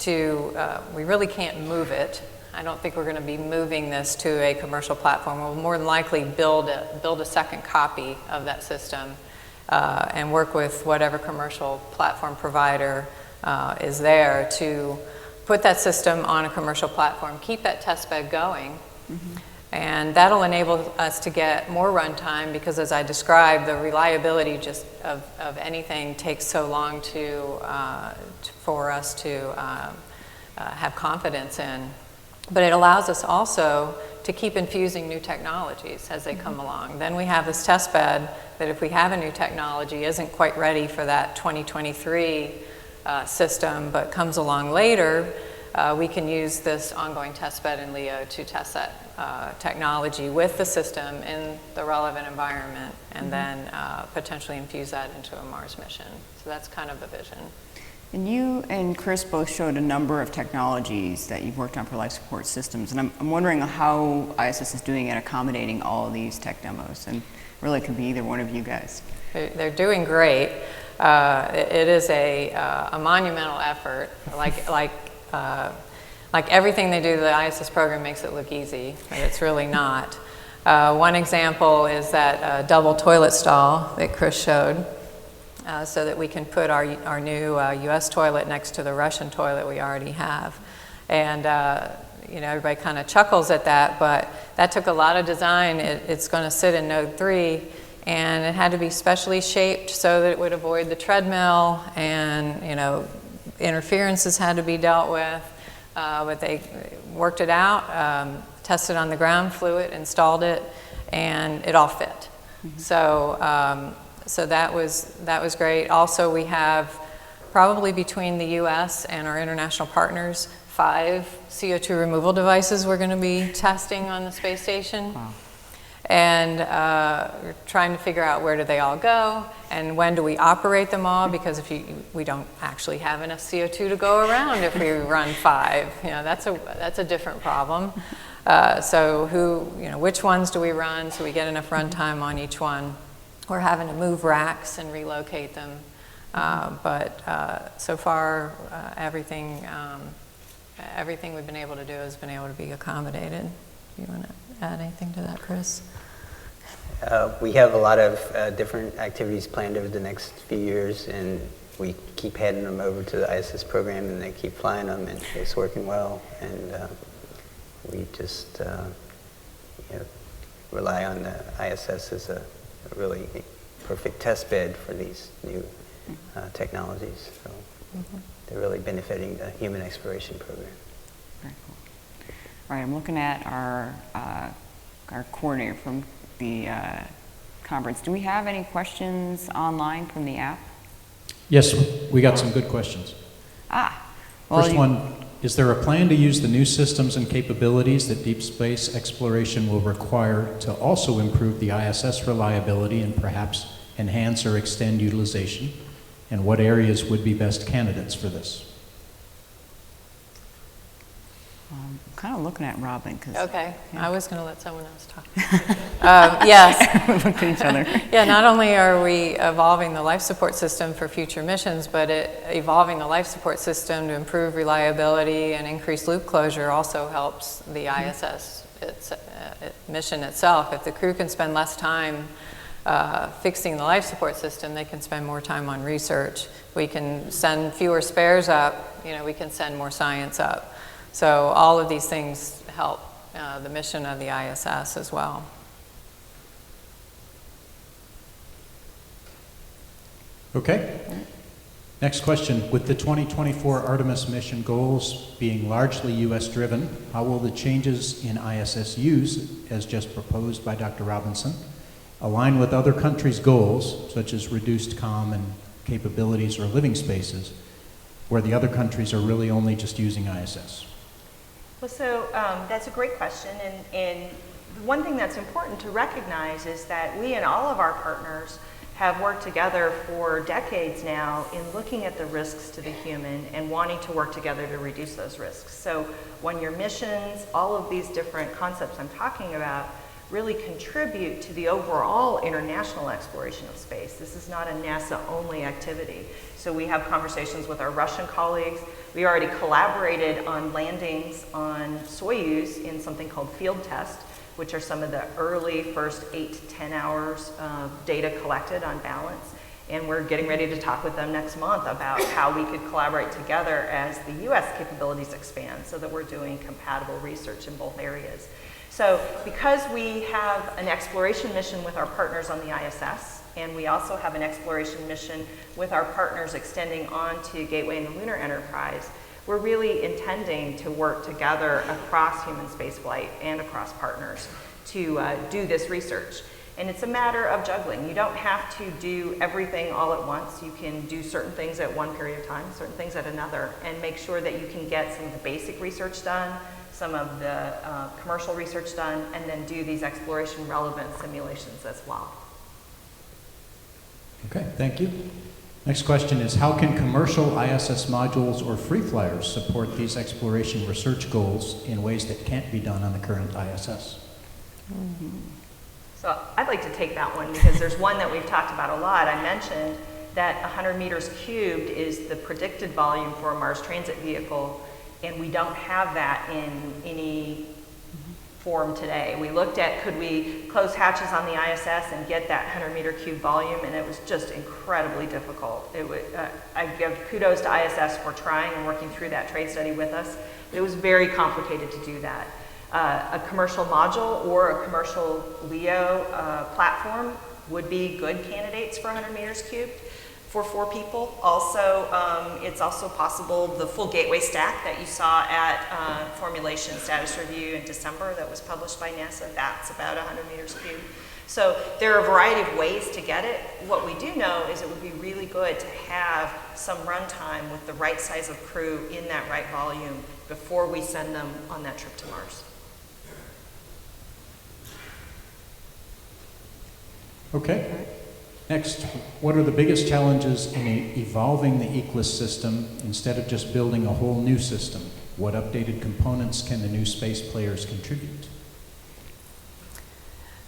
we really can't move it. I don't think we're going to be moving this to a commercial platform. We'll more than likely build a second copy of that system and work with whatever commercial platform provider is there to put that system on a commercial platform, keep that test bed going, and that'll enable us to get more runtime, because as I described, the reliability just of anything takes so long for us to have confidence in. But it allows us also to keep infusing new technologies as they come along. Then we have this test bed that if we have a new technology isn't quite ready for that 2023 system, but comes along later, we can use this ongoing test bed in LEO to test that technology with the system in the relevant environment, and then potentially infuse that into a Mars mission. So that's kind of the vision. And you and Chris both showed a number of technologies that you've worked on for life support systems, and I'm wondering how ISS is doing at accommodating all of these tech demos, and really it could be either one of you guys. They're doing great. It is a monumental effort. Like everything they do, the ISS program makes it look easy, but it's really not. One example is that double toilet stall that Chris showed, so that we can put our new US toilet next to the Russian toilet we already have. And you know, everybody kind of chuckles at that, but that took a lot of design. It's going to sit in Node 3, and it had to be specially shaped so that it would avoid the treadmill, and you know, interferences had to be dealt with. But they worked it out, tested on the ground, flew it, installed it, and it all fit. So that was great. Also, we have probably between the U.S. and our international partners 5 CO2 removal devices we're going to be testing on the space station. Wow. And we're trying to figure out where do they all go and when do we operate them all, because we don't actually have enough CO2 to go around if we run 5. You know, that's a different problem. So which ones do we run so we get enough run time on each one? We're having to move racks and relocate them. But so far, everything we've been able to do has been able to be accommodated. Do you want to add anything to that, Chris? We have a lot of different activities planned over the next few years, and we keep handing them over to the ISS program, and they keep flying them, and it's working well. And we just rely on the ISS as a really perfect test bed for these new technologies. So they're really benefiting the human exploration program. Very cool. All right, I'm looking at our coordinator from the conference. Do we have any questions online from the app? Yes, we got some good questions. Well, First one, is there a plan to use the new systems and capabilities that deep space exploration will require to also improve the ISS reliability and perhaps enhance or extend utilization? And what areas would be best candidates for this? I'm kind of looking at Robin. Okay, yeah. I was going to let someone else talk. Yes. We looked at each other. Yeah, not only are we evolving the life support system for future missions, but evolving the life support system to improve reliability and increase loop closure also helps the ISS mission itself. If the crew can spend less time fixing the life support system, they can spend more time on research. We can send fewer spares up, we can send more science up. So all of these things help the mission of the ISS as well. Okay. Next question. With the 2024 Artemis mission goals being largely U.S. driven, how will the changes in ISS use, as just proposed by Dr. Robinson, align with other countries' goals, such as reduced comm and capabilities or living spaces, where the other countries are really only just using ISS? Well, so that's a great question, and one thing that's important to recognize is that we and all of our partners have worked together for decades now in looking at the risks to the human and wanting to work together to reduce those risks. So when your missions, all of these different concepts I'm talking about, really contribute to the overall international exploration of space. This is not a NASA-only activity. So we have conversations with our Russian colleagues. We already collaborated on landings on Soyuz in something called field test, which are some of the early first 8 to 10 hours of data collected on balance. And we're getting ready to talk with them next month about how we could collaborate together as the US capabilities expand so that we're doing compatible research in both areas. So because we have an exploration mission with our partners on the ISS, and we also have an exploration mission with our partners extending on to Gateway and the Lunar Enterprise, We're really intending to work together across human spaceflight and across partners to do this research. And it's a matter of juggling. You don't have to do everything all at once. You can do certain things at one period of time, certain things at another, and make sure that you can get some of the basic research done, some of the commercial research done, and then do these exploration relevant simulations as well. Okay, thank you. Next question is, how can commercial ISS modules or free flyers support these exploration research goals in ways that can't be done on the current ISS? So I'd like to take that one because there's one that we've talked about a lot. I mentioned that 100 meters cubed is the predicted volume for a Mars transit vehicle, and we don't have that in any form today. We looked at, could we close hatches on the ISS and get that 100 meter cube volume, and it was just incredibly difficult. I give kudos to ISS for trying and working through that trade study with us, but it was very complicated to do that. A commercial module or a commercial LEO platform would be good candidates for 100 meters cubed for 4 people. Also, it's also possible the full gateway stack that you saw at Formulation Status Review in December that was published by NASA, that's about 100 meters cubed. So there are a variety of ways to get it. What we do know is it would be really good to have some runtime with the right size of crew in that right volume before we send them on that trip to Mars. Okay. Next, what are the biggest challenges in evolving the ECLSS system instead of just building a whole new system? What updated components can the new space players contribute?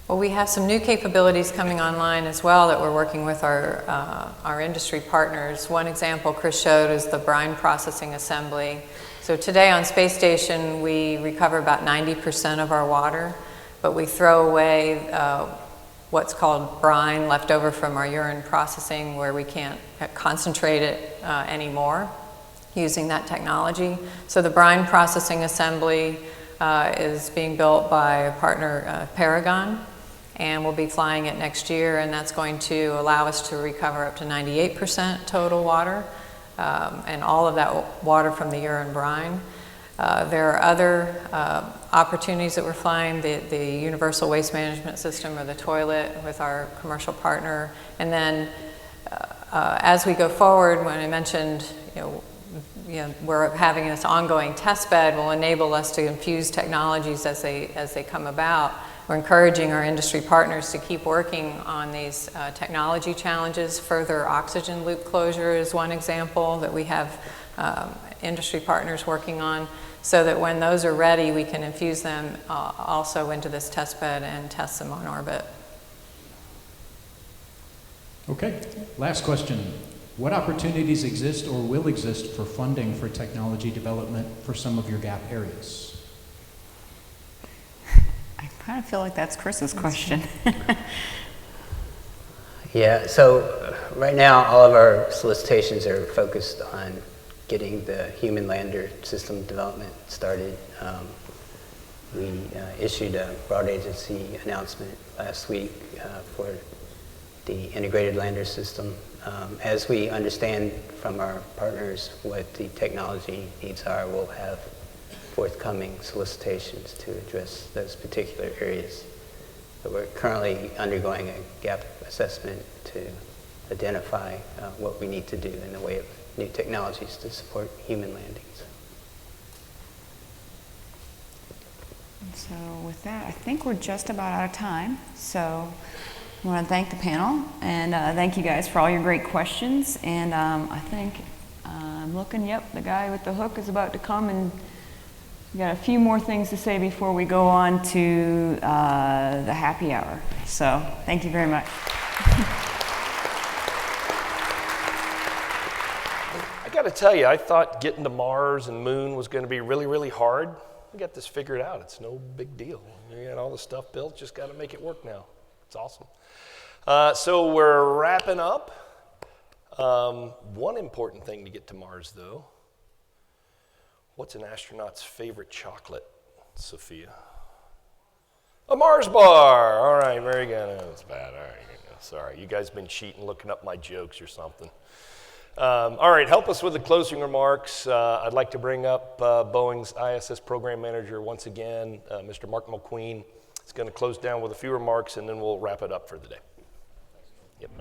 Well, we have some new capabilities coming online as well that we're working with our industry partners. One example Chris showed is the brine processing assembly. So today on Space Station, we recover about 90% of our water, but we throw away what's called brine left over from our urine processing, where we can't concentrate it anymore using that technology. So the brine processing assembly is being built by a partner, Paragon, and we'll be flying it next year, and that's going to allow us to recover up to 98% total water, and all of that water from the urine brine. There are other opportunities that we're flying, the Universal Waste Management System, or the toilet with our commercial partner. And then as we go forward, when I mentioned, we're having this ongoing test bed will enable us to infuse technologies as they come about. We're encouraging our industry partners to keep working on these technology challenges. Further oxygen loop closure is one example that we have industry partners working on, so that when those are ready, we can infuse them also into this test bed and test them on orbit. Okay, last question. What opportunities exist or will exist for funding for technology development for some of your gap areas? I kind of feel like that's Chris's question. Yeah, so right now all of our solicitations are focused on getting the human lander system development started. We issued a broad agency announcement last week for the integrated lander system. As we understand from our partners what the technology needs are, we'll have forthcoming solicitations to address those particular areas. But we're currently undergoing a gap assessment to identify what we need to do in the way of new technologies to support human landings. So with that, I think we're just about out of time. So I want to thank the panel, and thank you guys for all your great questions. And I think I'm looking, yep, the guy with the hook is about to come, and we got a few more things to say before we go on to the happy hour. So thank you very much. I got to tell you, I thought getting to Mars and Moon was going to be really, really hard. We got this figured out. It's no big deal. We got all the stuff built, just got to make it work now. It's awesome. So we're wrapping up. One important thing to get to Mars, though. What's an astronaut's favorite chocolate, Sophia? A Mars bar. All right, very good. Oh, that's bad. All right, sorry. You guys been cheating, looking up my jokes or something. All right, help us with the closing remarks. I'd like to bring up Boeing's ISS program manager once again, Mr. Mark McQueen. He's going to close down with a few remarks, and then we'll wrap it up for the day. Yep.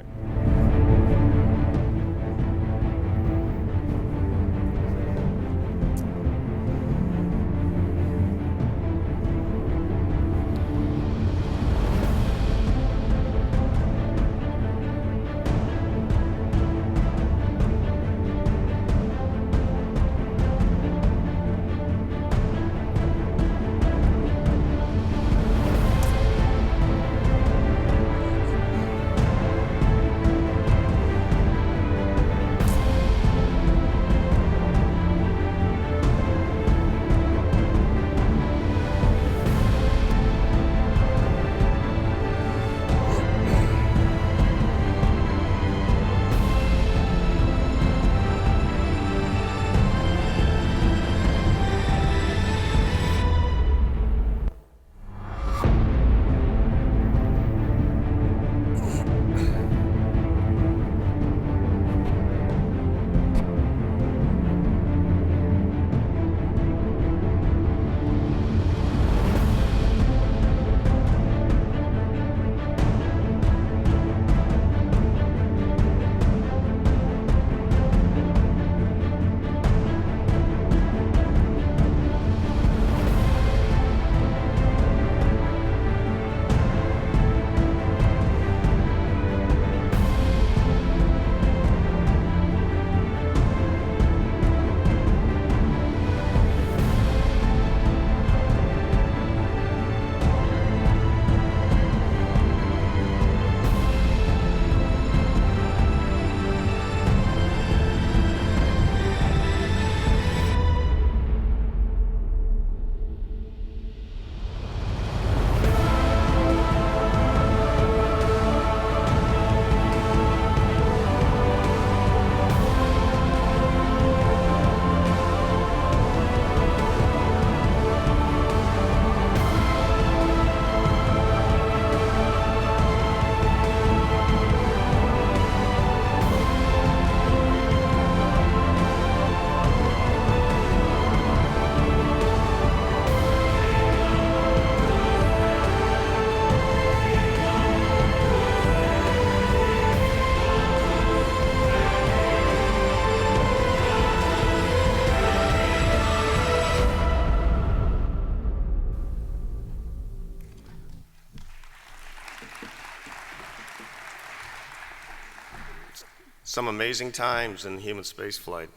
Some amazing times in human spaceflight,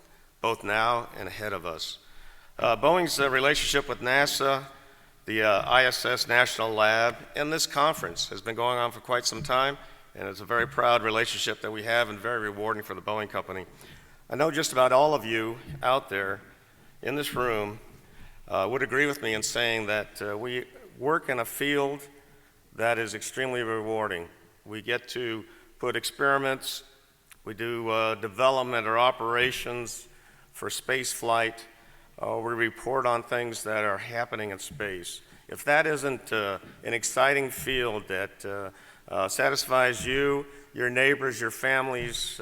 both now and ahead of us. Boeing's relationship with NASA, the ISS National Lab, and this conference has been going on for quite some time, and it's a very proud relationship that we have and very rewarding for the Boeing company. I know just about all of you out there in this room would agree with me in saying that we work in a field that is extremely rewarding. We get to put experiments, we do development or operations for space flight. We report on things that are happening in space. If that isn't an exciting field that satisfies you, your neighbors, your families,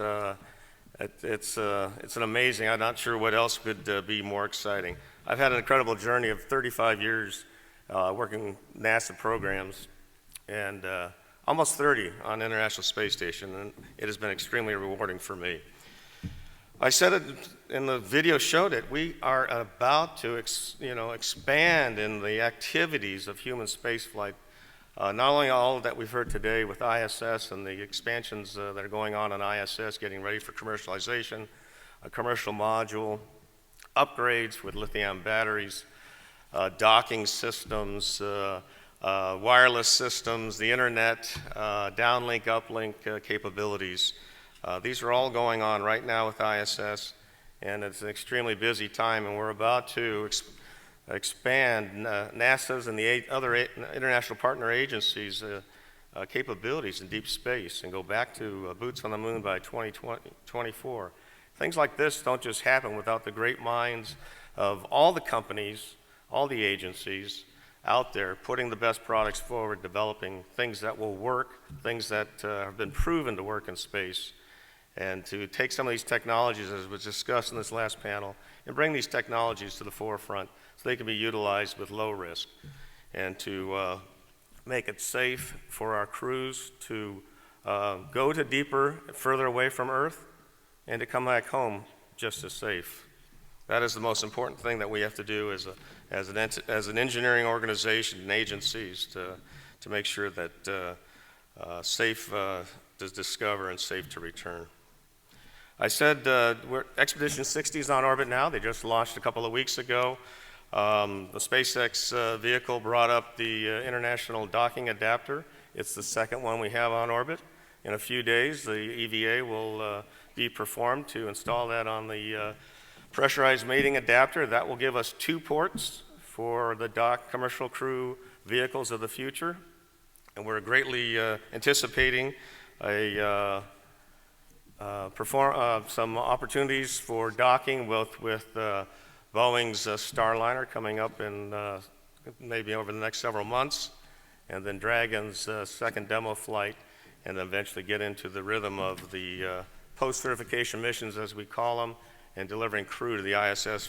it's an amazing. I'm not sure what else could be more exciting. I've had an incredible journey of 35 years working NASA programs, and almost 30 on the International Space Station, and it has been extremely rewarding for me. I said it in the video, showed it. We are about to expand in the activities of human spaceflight. Not only all that we've heard today with ISS and the expansions that are going on ISS, getting ready for commercialization, a commercial module, upgrades with lithium batteries, docking systems, wireless systems, the internet, downlink, uplink capabilities. These are all going on right now with ISS, and it's an extremely busy time, and we're about to expand NASA's and the other international partner agencies' capabilities in deep space and go back to boots on the moon by 2024. Things like this don't just happen without the great minds of all the companies, all the agencies out there putting the best products forward, developing things that will work, things that have been proven to work in space. and to take some of these technologies, as was discussed in this last panel, and bring these technologies to the forefront so they can be utilized with low risk, and to make it safe for our crews to go to deeper, further away from Earth, and to come back home just as safe. That is the most important thing that we have to do as an engineering organization and agencies to make sure that safe to discover and safe to return. I said Expedition 60 is on orbit now. They just launched a couple of weeks ago. The SpaceX vehicle brought up the International Docking Adapter. It's the second one we have on orbit. In a few days, the EVA will be performed to install that on the pressurized mating adapter. That will give us 2 ports for the commercial crew vehicles of the future. And we're greatly anticipating some opportunities for docking both with Boeing's Starliner coming up in maybe over the next several months, and then Dragon's second demo flight, and then eventually get into the rhythm of the post-certification missions, as we call them, and delivering crew to the ISS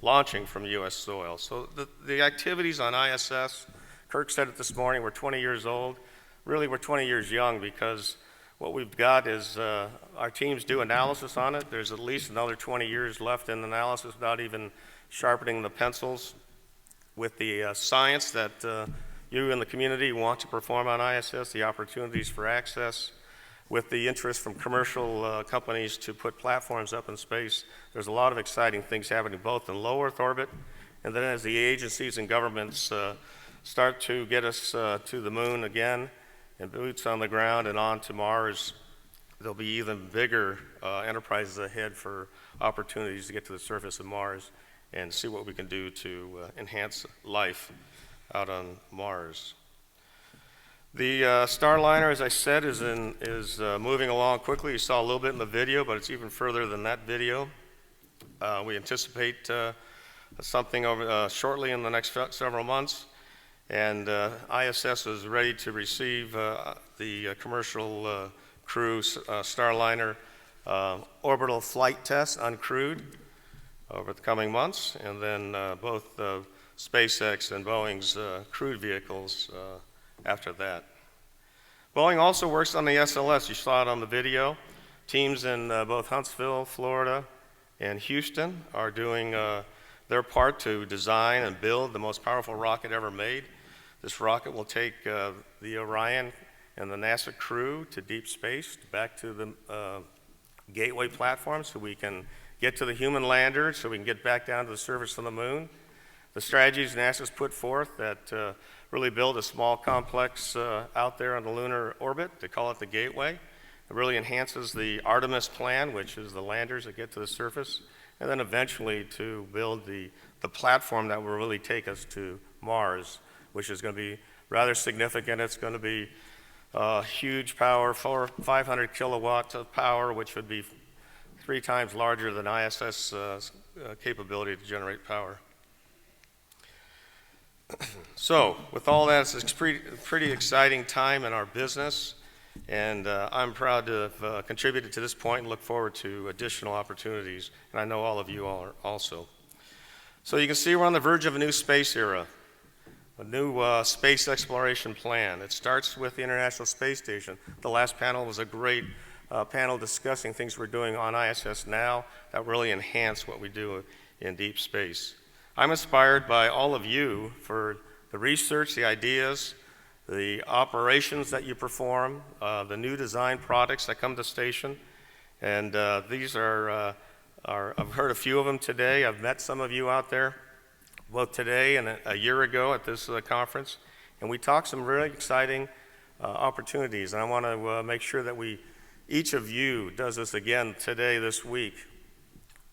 launching from U.S. soil. So the activities on ISS, Kirk said it this morning, we're 20 years old. Really, we're 20 years young because what we've got is our teams do analysis on it. There's at least another 20 years left in analysis without even sharpening the pencils. With the science that you and the community want to perform on ISS, the opportunities for access, with the interest from commercial companies to put platforms up in space, there's a lot of exciting things happening both in low Earth orbit, and then as the agencies and governments start to get us to the moon again, and boots on the ground and on to Mars, there'll be even bigger enterprises ahead for opportunities to get to the surface of Mars and see what we can do to enhance life out on Mars. The Starliner, as I said, is moving along quickly. You saw a little bit in the video, but it's even further than that video. We anticipate something over shortly in the next several months. And ISS is ready to receive the commercial crew Starliner orbital flight test uncrewed over the coming months, and then both SpaceX and Boeing's crewed vehicles after that. Boeing also works on the SLS. You saw it on the video. Teams in both Huntsville, Florida, and Houston are doing their part to design and build the most powerful rocket ever made. This rocket will take the Orion and the NASA crew to deep space, back to the gateway platform so we can get to the human lander, so we can get back down to the surface of the moon. The strategies NASA's put forth that really build a small complex out there on the lunar orbit, they call it the gateway. It really enhances the Artemis plan, which is the landers that get to the surface, and then eventually to build the platform that will really take us to Mars, which is going to be rather significant. It's going to be huge power, 500 kilowatts of power, which would be 3 times larger than ISS capability to generate power. So, with all that, it's a pretty exciting time in our business, and I'm proud to have contributed to this point and look forward to additional opportunities, and I know all of you all are also. So you can see we're on the verge of a new space era, a new space exploration plan. It starts with the International Space Station. The last panel was a great panel discussing things we're doing on ISS now that really enhance what we do in deep space. I'm inspired by all of you for the research, the ideas, the operations that you perform, the new design products that come to station. And these are, I've heard a few of them today. I've met some of you out there, both today and a year ago at this conference. And we talked some really exciting opportunities. And I want to make sure that each of you does this again today, this week.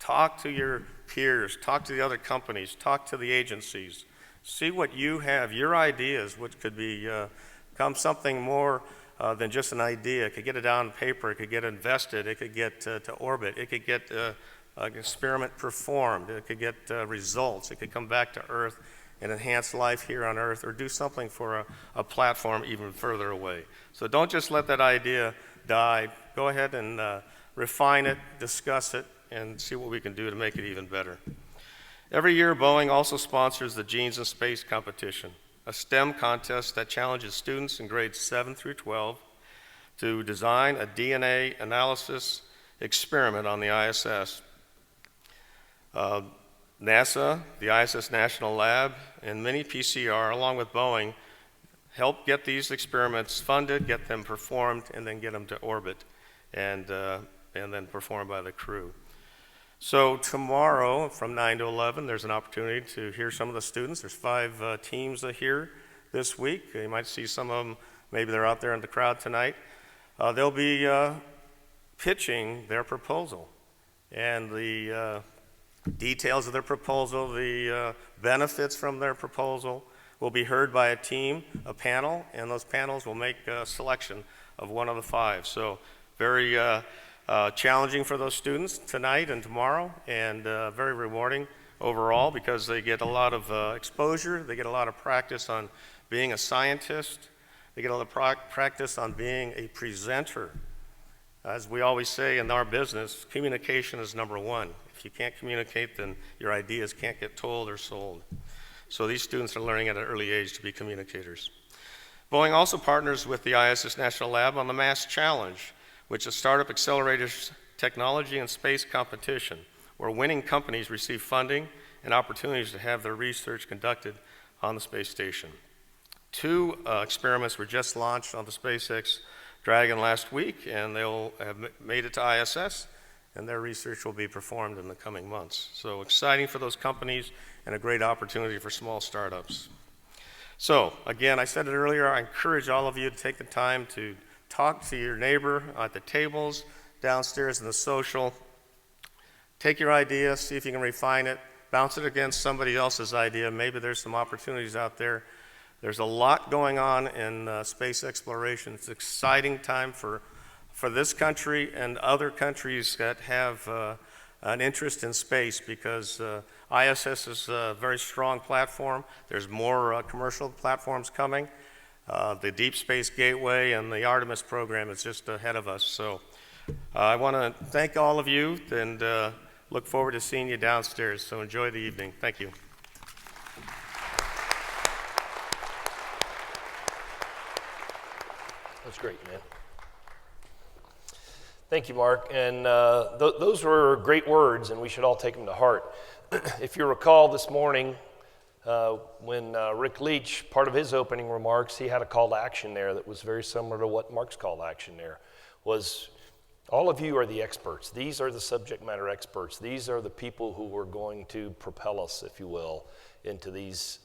Talk to your peers, talk to the other companies, talk to the agencies. See what you have, your ideas, which could become something more than just an idea. It could get it down on paper, it could get invested, it could get to orbit, it could get an experiment performed, it could get results, it could come back to Earth and enhance life here on Earth, or do something for a platform even further away. So don't just let that idea die. Go ahead and refine it, discuss it, and see what we can do to make it even better. Every year, Boeing also sponsors the Genes in Space competition, a STEM contest that challenges students in grades 7 through 12 to design a DNA analysis experiment on the ISS. NASA, the ISS National Lab, and mini PCR, along with Boeing, help get these experiments funded, get them performed, and then get them to orbit, and then performed by the crew. So tomorrow, from 9 to 11, there's an opportunity to hear some of the students. There's 5 teams here this week. You might see some of them, maybe they're out there in the crowd tonight. They'll be pitching their proposal, and the details of their proposal, the benefits from their proposal will be heard by a team, a panel, and those panels will make a selection of one of the 5. So very challenging for those students tonight and tomorrow, and very rewarding overall because they get a lot of exposure, they get a lot of practice on being a scientist, they get a lot of practice on being a presenter. As we always say in our business, communication is number 1. If you can't communicate, then your ideas can't get told or sold. So these students are learning at an early age to be communicators. Boeing also partners with the ISS National Lab on the MASS Challenge, which is a startup accelerators technology and space competition, where winning companies receive funding and opportunities to have their research conducted on the space station. 2 experiments were just launched on the SpaceX Dragon last week, and they'll have made it to ISS, and their research will be performed in the coming months. So exciting for those companies and a great opportunity for small startups. So again, I said it earlier, I encourage all of you to take the time to talk to your neighbor at the tables, downstairs in the social. Take your idea, see if you can refine it, bounce it against somebody else's idea. Maybe there's some opportunities out there. There's a lot going on in space exploration. It's an exciting time for this country and other countries that have an interest in space because ISS is a very strong platform. There's more commercial platforms coming. The Deep Space Gateway and the Artemis program is just ahead of us. So I want to thank all of you and look forward to seeing you downstairs. So enjoy the evening. Thank you. That's great, man. Thank you, Mark. And those were great words, and we should all take them to heart. If you recall this morning, when Rick Leach, part of his opening remarks, he had a call to action there that was very similar to what Mark's call to action there was. All of you are the experts. These are the subject matter experts. These are the people who are going to propel us, if you will, into these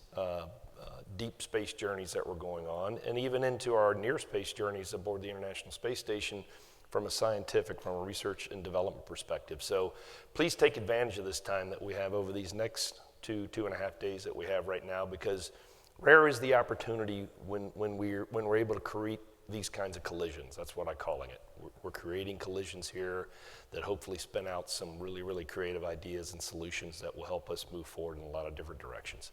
deep space journeys that we're going on, and even into our near space journeys aboard the International Space Station from a scientific, from a research and development perspective. So please take advantage of this time that we have over these next 2.5 days that we have right now, because rare is the opportunity when we're able to create these kinds of collisions. That's what I'm calling it. We're creating collisions here that hopefully spin out some really, really creative ideas and solutions that will help us move forward in a lot of different directions.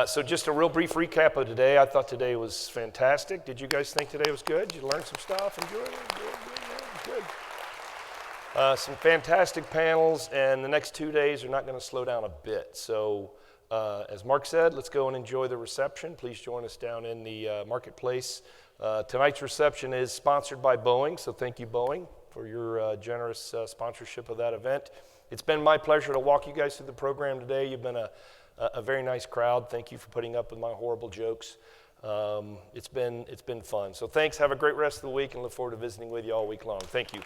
So just a real brief recap of today. I thought today was fantastic. Did you guys think today was good? Did you learn some stuff? Enjoy it? Good. Some fantastic panels, and the next 2 days are not going to slow down a bit. So as Mark said, let's go and enjoy the reception. Please join us down in the marketplace. Tonight's reception is sponsored by Boeing, so thank you, Boeing, for your generous sponsorship of that event. It's been my pleasure to walk you guys through the program today. You've been a very nice crowd. Thank you for putting up with my horrible jokes. It's been fun. So thanks. Have a great rest of the week, and look forward to visiting with you all week long. Thank you.